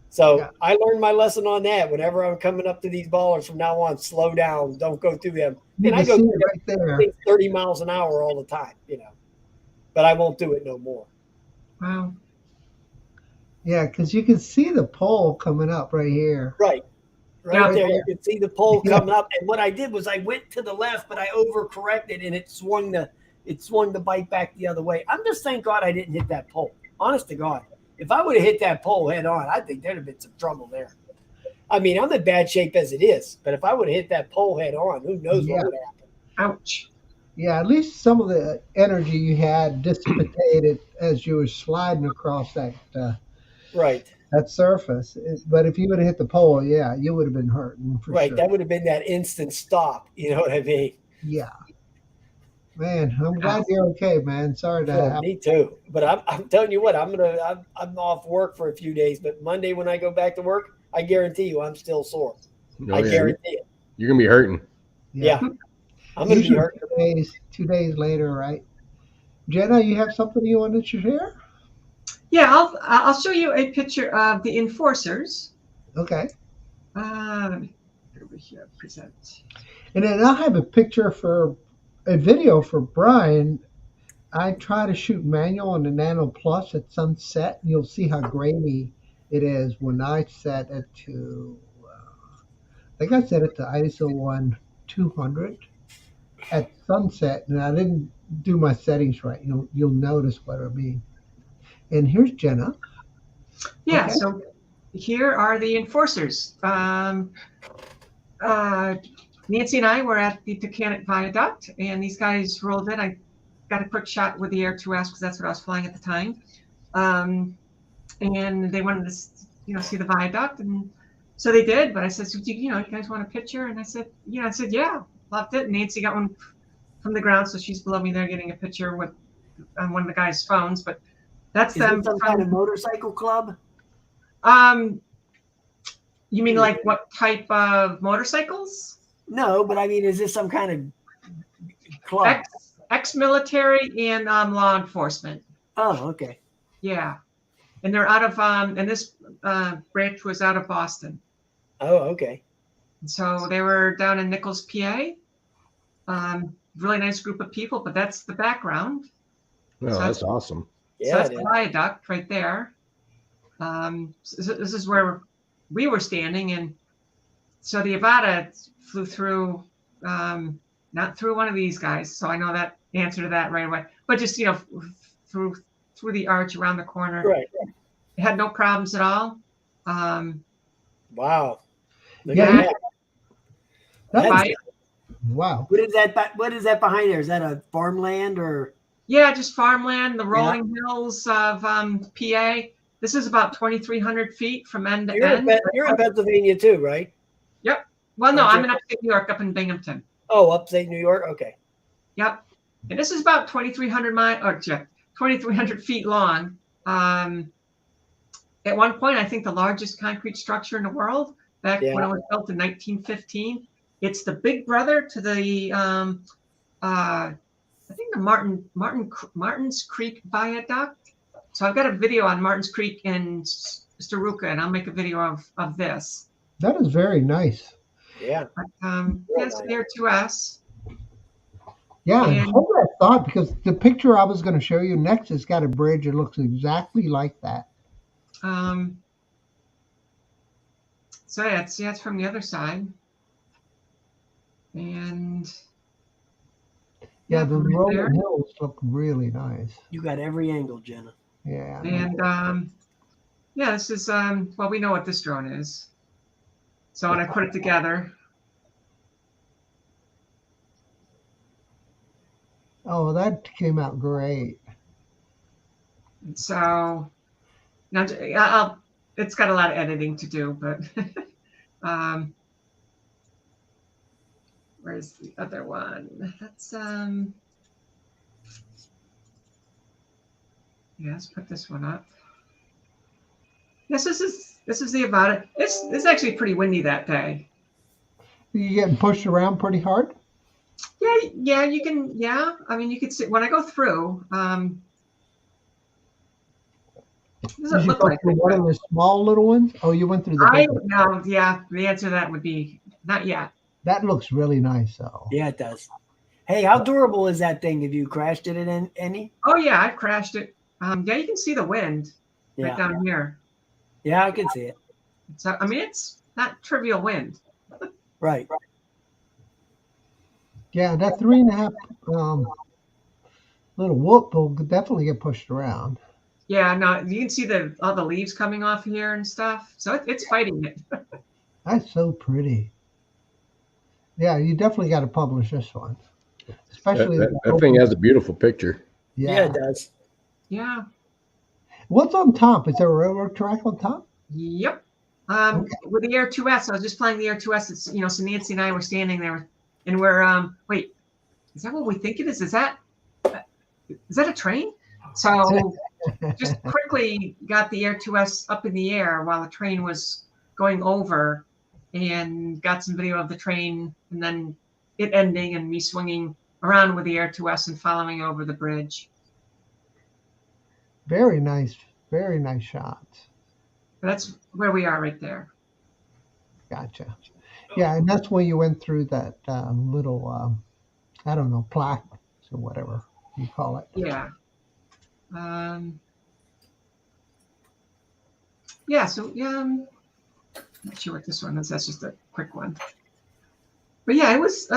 So Yeah. I learned my lesson on that. Whenever I'm coming up to these ballers from now on, slow down, don't go through them. You And can I go see through it them right there. I think 30 miles an hour all the time, you know, but I won't do it no more. Wow. Yeah, because you can see the pole coming up right here. Right Yeah. there. You can see the pole Yeah. coming up. And what I did was I went to the left, but I overcorrected and it swung the bike back the other way. I'm just thank God I didn't hit that pole. Honest to God. If I would have hit that pole head on, I think there'd have been some trouble there. I mean, I'm in bad shape as it is, but if I would have hit that pole head on, who knows Yeah. what would happen. Ouch. Yeah, at least some of the energy you had dissipated as you were sliding across Right. that surface. But if you would have hit the pole, yeah, you would have been hurting for Right. sure. That would have been that instant stop. You know what I mean? Yeah. Man, I'm glad you're okay, man. Sorry to Yeah, have. me too. But I'm telling you what, I'm off work for a few days, but Monday when I go back to work, I guarantee you I'm still sore. Oh, I yeah. guarantee it. You're gonna be hurting. Yeah. I'm gonna be Usually hurt. 2 days later, right? Jenna, you have something you wanted to share? Yeah, I'll show you a picture of the enforcers. Okay. Let me get over here. Present. And then I have a video for Brian. I try to shoot manual on the Nano Plus at sunset. You'll see how grainy it is when I set it to, I think I set it to ISO 1200 at sunset, and I didn't do my settings right. You'll notice what I mean. And here's Jenna. Yeah, Okay. so here are the enforcers. Nancy and I were at the Tacanic Viaduct, and these guys rolled in. I got a quick shot with the Air 2S because that's what I was flying at the time. And they wanted to, see the viaduct, and so they did. But I said, so, you guys want a picture? And I said, yeah, loved it. And Nancy got one from the ground, so she's below me there getting a picture on one of the guys' phones. But that's Is them. it some kind of motorcycle club? You mean like what type of motorcycles? No, but I mean, is this some kind of club? Ex-military and law enforcement. Oh, okay. Yeah, and they're out of and this branch was out of Boston. Oh, okay. So they were down in Nichols, PA. Really nice group of people, but that's the background. Oh, So that's awesome. Yeah, so that's it the is. viaduct right there. So this is where we were standing, and so the Avata flew through, not through one of these guys. So I know that answer to that right away, but just through the arch around the corner. Right. It had no problems at all. Wow. Look Yeah, at that. That's, Right. wow. What is that? What is that behind there? Is that a farmland or? Yeah, just farmland, the rolling hills of PA. This is about 2,300 feet from end to end. You're in Pennsylvania too, right? Yep. Well, no, Okay. I'm in upstate New York, up in Binghamton. Oh, upstate New York. Okay. Yep. And this is about 2,300 feet long. At one point, I think the largest concrete structure in the world, back when it was built in 1915. It's the big brother to the, I think the Martin's Creek Viaduct. So I've got a video on Martin's Creek in Mr. Ruka, and I'll make a video of this. That is very nice. Yeah. But, yes, Air 2S. Yeah, and And- hold that thought, because the picture I was going to show you next has got a bridge. It looks exactly like that. So yeah, it's from the other side. And Yeah, the right rolling there. hills look really nice. You got every angle, Jenna. Yeah. And yeah, this is well, we know what this drone is. So when I put it together, Oh, that came out great. so now it's got a lot of editing to do, but where's the other one? That's yeah, let's put this one up. Yes, this is the about it. It's actually pretty windy that day. You getting pushed around pretty hard? Yeah, you can. Yeah, I mean, you could see when I go through. Does Did it you look go like through it? one of the small little ones? Oh, you went through the big one. No, yeah. The answer to that would be not yet. That looks really nice, though. Yeah, it does. Hey, how durable is that thing? Have you crashed it in any? Oh yeah, I've crashed it. Yeah, you can see the wind right Yeah. down here. Yeah, I can see it. So I mean, it's not trivial wind. Right. Yeah, that 3.5 little whoop will definitely get pushed around. Yeah, no, you can see all the leaves coming off here and stuff. So it's fighting it. That's so pretty. Yeah, you definitely got to publish this one, especially That thing has a beautiful picture. Yeah, it does. Yeah. What's on top? Is there a railroad track on top? Yep. Okay. With the Air 2S, I was just flying the Air 2S. It's so Nancy and I were standing there, and we're wait, is that what we think it is? Is that a train? So just quickly got the Air 2S up in the air while the train was going over, and got some video of the train, and then it ending and me swinging around with the Air 2S and following over the bridge. Very nice shots. That's where we are right there. Gotcha. Yeah, and that's when you went through that little, I don't know, plaque or whatever you call it. Yeah. Yeah, so yeah, I'm not sure what this one is. That's just a quick one. But yeah, it was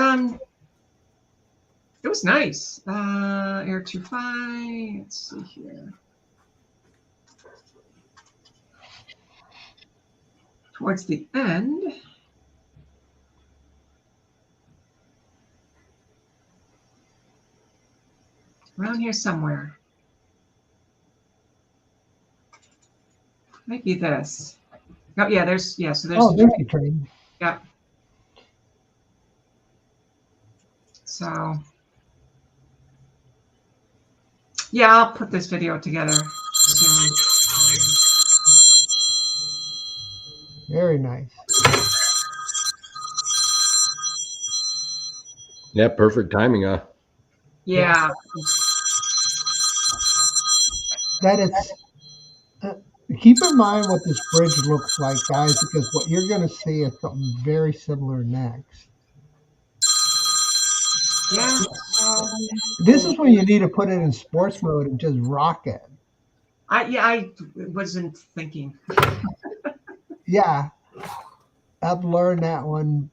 nice. Air 2.5. Let's see here. Towards the end. Around here somewhere. Might be this. Oh yeah, so there's Oh, there's the train. yeah. So yeah, I'll put this video together soon. Very nice. Yeah, perfect timing, huh? Yeah. That is. Keep in mind what this bridge looks like, guys, because what you're going to see is something very similar next. Yeah. This is when you need to put it in sports mode and just rock it. I wasn't thinking. Yeah, I've learned that one.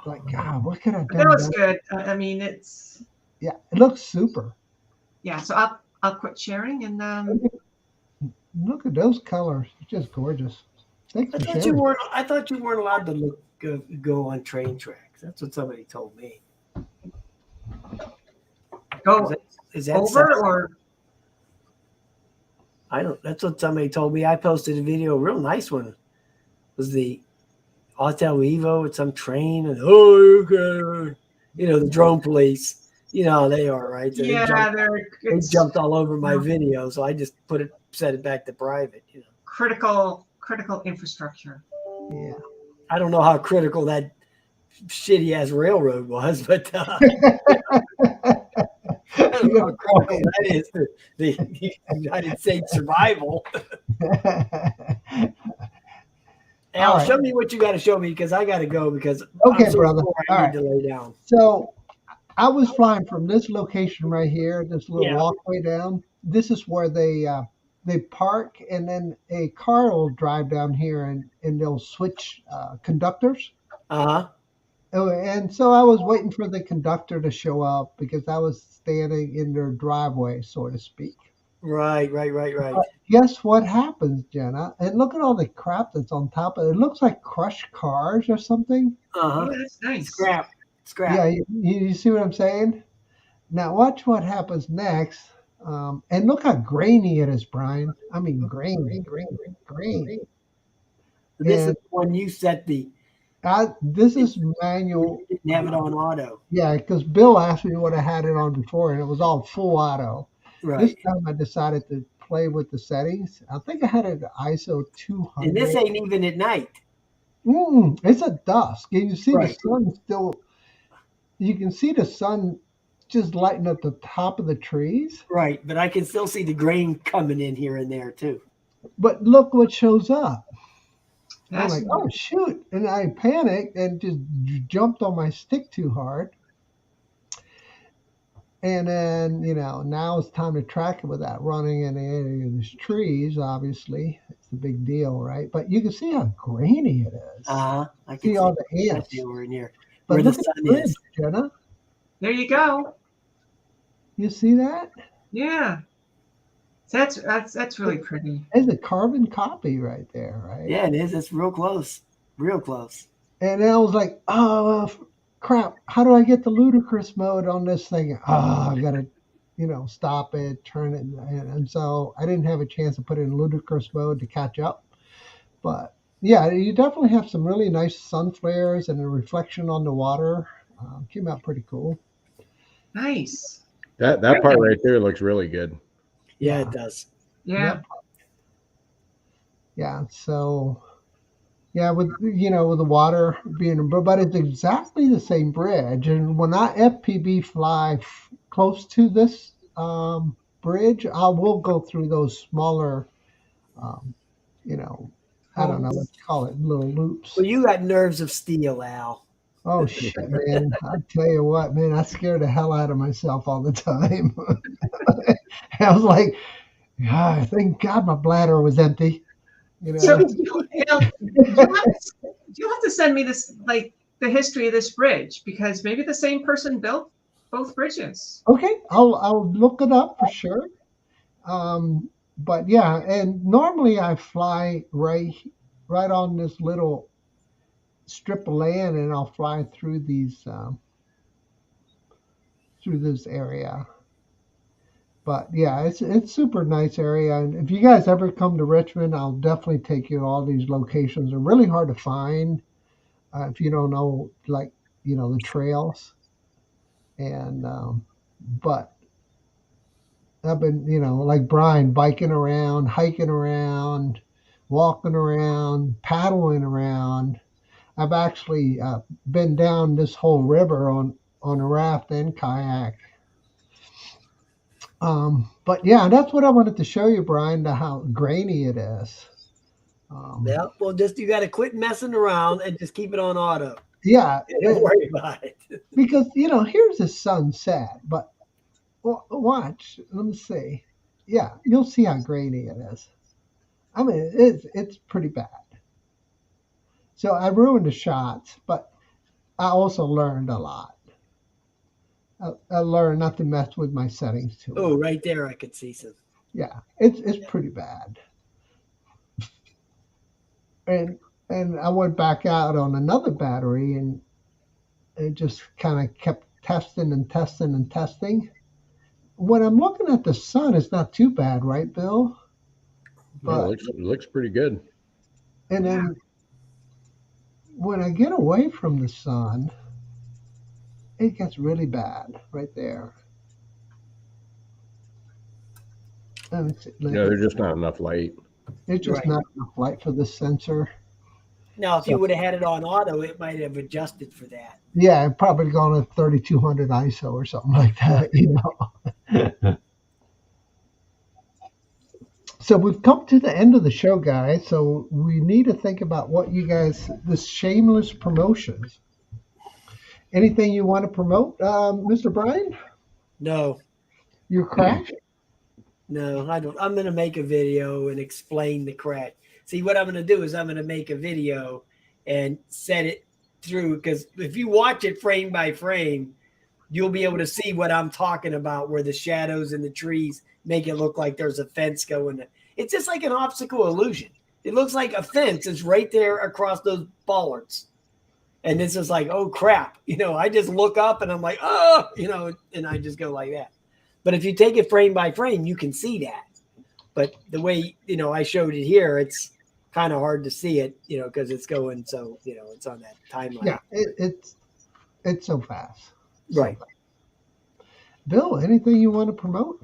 Like, God, what could I do? That was good. I mean, it's Yeah, it looks super. yeah. So I'll quit sharing and Look at those colors. It's just gorgeous. Thanks I for thought sharing. you weren't. I thought you weren't allowed to go on train tracks. That's what somebody told me. go Is that over something? or I don't. That's what somebody told me. I posted a video, a real nice one. It was the Autel Evo with some train and the drone police. You know how they are, right? So yeah, they jumped all over my video, so I just set it back to private. critical infrastructure. Yeah. I don't know how critical that shitty ass railroad was, but I don't know how critical that is to the United States survival. Al, All right. show me what you got to show me because I got to go because Okay, I'm so brother. sore All I right. need to lay down. So I was flying from this location right here, this little Yeah. walkway down. This is where they park, and then a car will drive down here, and they'll switch conductors. Uh-huh. Oh, and so I was waiting for the conductor to show up because I was standing in their driveway, so to speak. Right. But guess what happens, Jenna? And look at all the crap that's on top of it. It looks like crushed cars or something. Uh-huh. Oh, that's nice. Scrap. Yeah, you see what I'm saying? Now watch what happens next. And look how grainy it is, Brian. I mean, grainy. This is And when you set the this is you manual. didn't have it on auto. Yeah, because Bill asked me what I had it on before, and it was all full auto. This Right. time I decided to play with the settings. I think I had it at ISO And this 200. ain't even at night. It's at dusk, and you see the Right. sun still. You can see the sun just lighting up the top of the trees. Right. But I can still see the grain coming in here and there too. But look what shows up. I'm That's like, oh shoot! And I panicked and just jumped on my stick too hard. And then, now it's time to track it without running into any of these trees. Obviously, it's a big deal, right? But you can see how grainy it is. Uh-huh. I can See all the ants. over in here. But Where the look at sun the bridge, is. Jenna. there you go. You see that? Yeah. That's really pretty. There's a carbon copy right there, right? Yeah, it is. It's real close. Real close. And then I was like, oh, crap. How do I get the ludicrous mode on this thing? Oh, I got to, stop it, turn it. And so I didn't have a chance to put it in ludicrous mode to catch up. But yeah, you definitely have some really nice sun flares and a reflection on the water. Came out pretty cool. Nice. That part right there looks really good. Yeah, Yeah. it does. Yeah. Yep. Yeah. So, yeah, with with the water being, but it's exactly the same bridge. And when I FPV fly close to this bridge, I will go through those smaller, um, I don't know what to call it, little loops. Well, you got nerves of steel, Al. Oh shit, man! I tell you what, man, I scare the hell out of myself all the time. I was like, thank God my bladder was empty. So you have to send me this, like the history of this bridge, because maybe the same person built both bridges. Okay, I'll look it up for sure. But yeah, and normally I fly right on this little strip of land, and I'll fly through this area. But yeah, it's super nice area, and if you guys ever come to Richmond, I'll definitely take you to all these locations. They're really hard to find if you don't know, like the trails. And but I've been, like Brian, biking around, hiking around, walking around, paddling around. I've actually been down this whole river on a raft and kayak. But yeah, that's what I wanted to show you, Brian, how grainy it is. Yeah, well, you got to quit messing around and just keep it on auto. Yeah, Don't worry about it. because here's the sunset, but watch. Let me see. Yeah, you'll see how grainy it is. I mean, it's pretty bad. So I ruined the shots, but I also learned a lot. I learned not to mess with my settings too much. Oh, right there, I could see some. Yeah, it's pretty bad. And I went back out on another battery, and it just kind of kept testing and testing and testing. When I'm looking at the sun, it's not too bad, right, Bill? But it looks pretty good. And then when I get away from the sun, it gets really bad right there. Let me see. There's just not enough light. It's just not enough light for the sensor. Now, if you would have had it on auto, it might have adjusted for that. Yeah, I'd probably gone to 3200 ISO or something like that, So we've come to the end of the show, guys. So we need to think about what you guys, this shameless promotions. Anything you want to promote, Mr. Brian? No, Your crash? no, I don't. I'm going to make a video and explain the crash. See, what I'm going to do is I'm going to make a video and set it through, because if you watch it frame by frame, you'll be able to see what I'm talking about, where the shadows and the trees make it look like there's a fence going. It's just like an optical illusion. It looks like a fence is right there across those bollards. And this is like, oh, crap. I just look up and I'm like, oh, and I just go like that. But if you take it frame by frame, you can see that. But the way, I showed it here, it's kind of hard to see it, because it's going so, it's on that timeline. Yeah, it's so fast. Right. Bill, anything you want to promote?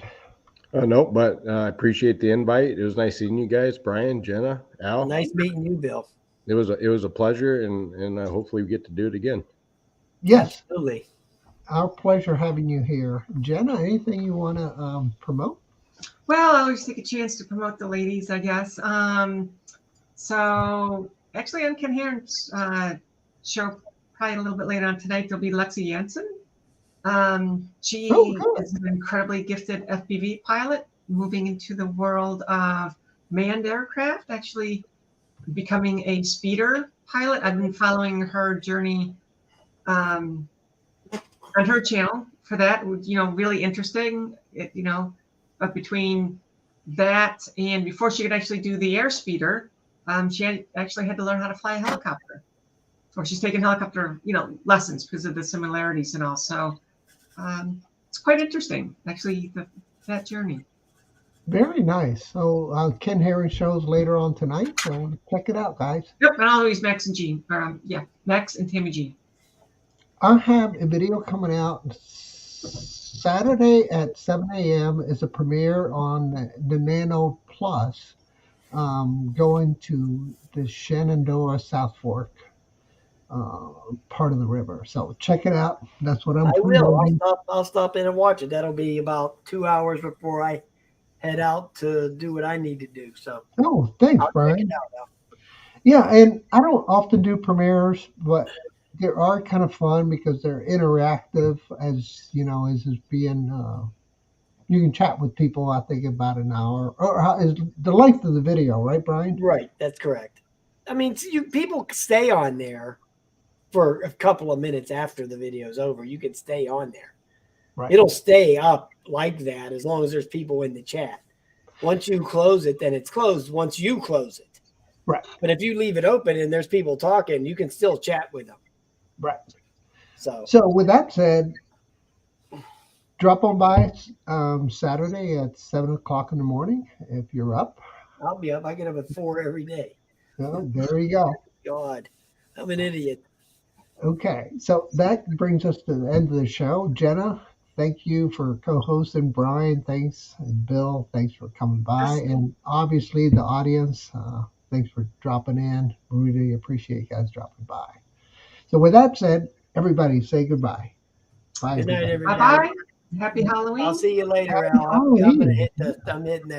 No, but I appreciate the invite. It was nice seeing you guys, Brian, Jenna, Al. Nice meeting you, Bill. It was a pleasure, and hopefully we get to do it again. Yes, Absolutely. our pleasure having you here. Jenna, anything you want to promote? Well, I always take a chance to promote the ladies, I guess. So actually on Ken Heron's show, probably a little bit later on tonight, there'll be Lexi Jensen. She is an incredibly gifted FPV pilot moving into the world of manned aircraft, actually becoming a speeder pilot. I've been following her journey on her channel for that, really interesting, but between that and before she could actually do the air speeder, she actually had to learn how to fly a helicopter. Or she's taken helicopter, lessons because of the similarities and all. So it's quite interesting, actually, that journey. Very nice. So Ken Heron shows later on tonight. So check it out, guys. Yep, and always Max and Jean. Max and Tammy Jean. I have a video coming out Saturday at 7 a.m. is a premiere on the Nano Plus, going to the Shenandoah South Fork part of the river. So check it out. That's what I will. promoting. I'll stop in and watch it. That'll be about 2 hours before I head out to do what I need to do. So Oh, thanks, I'll check Brian. it out now. Yeah, and I don't often do premieres, but they are kind of fun because they're interactive, as being. You can chat with people. I think about an hour, or how is the length of the video, right, Brian? Right, that's correct. I mean, people stay on there for a couple of minutes after the video's over. You can stay on there. Right. It'll stay up like that as long as there's people in the chat. Once you close it, then it's closed once you close it. Right. But if you leave it open and there's people talking, you can still chat with them. Right. So with that said, drop on by Saturday at 7 o'clock in the morning if you're up. I'll be up. I get up at 4 every day. So there you go. God, I'm an idiot. Okay, so that brings us to the end of the show. Jenna, thank you for co-hosting. Brian, thanks. And Bill, thanks for coming by. And obviously the audience, thanks for dropping in. Really appreciate you guys dropping by. So with that said, everybody say goodbye. Bye. Good night, everybody. Bye-bye. Happy Halloween. I'll see you later, Happy Al. I'm Halloween. hitting the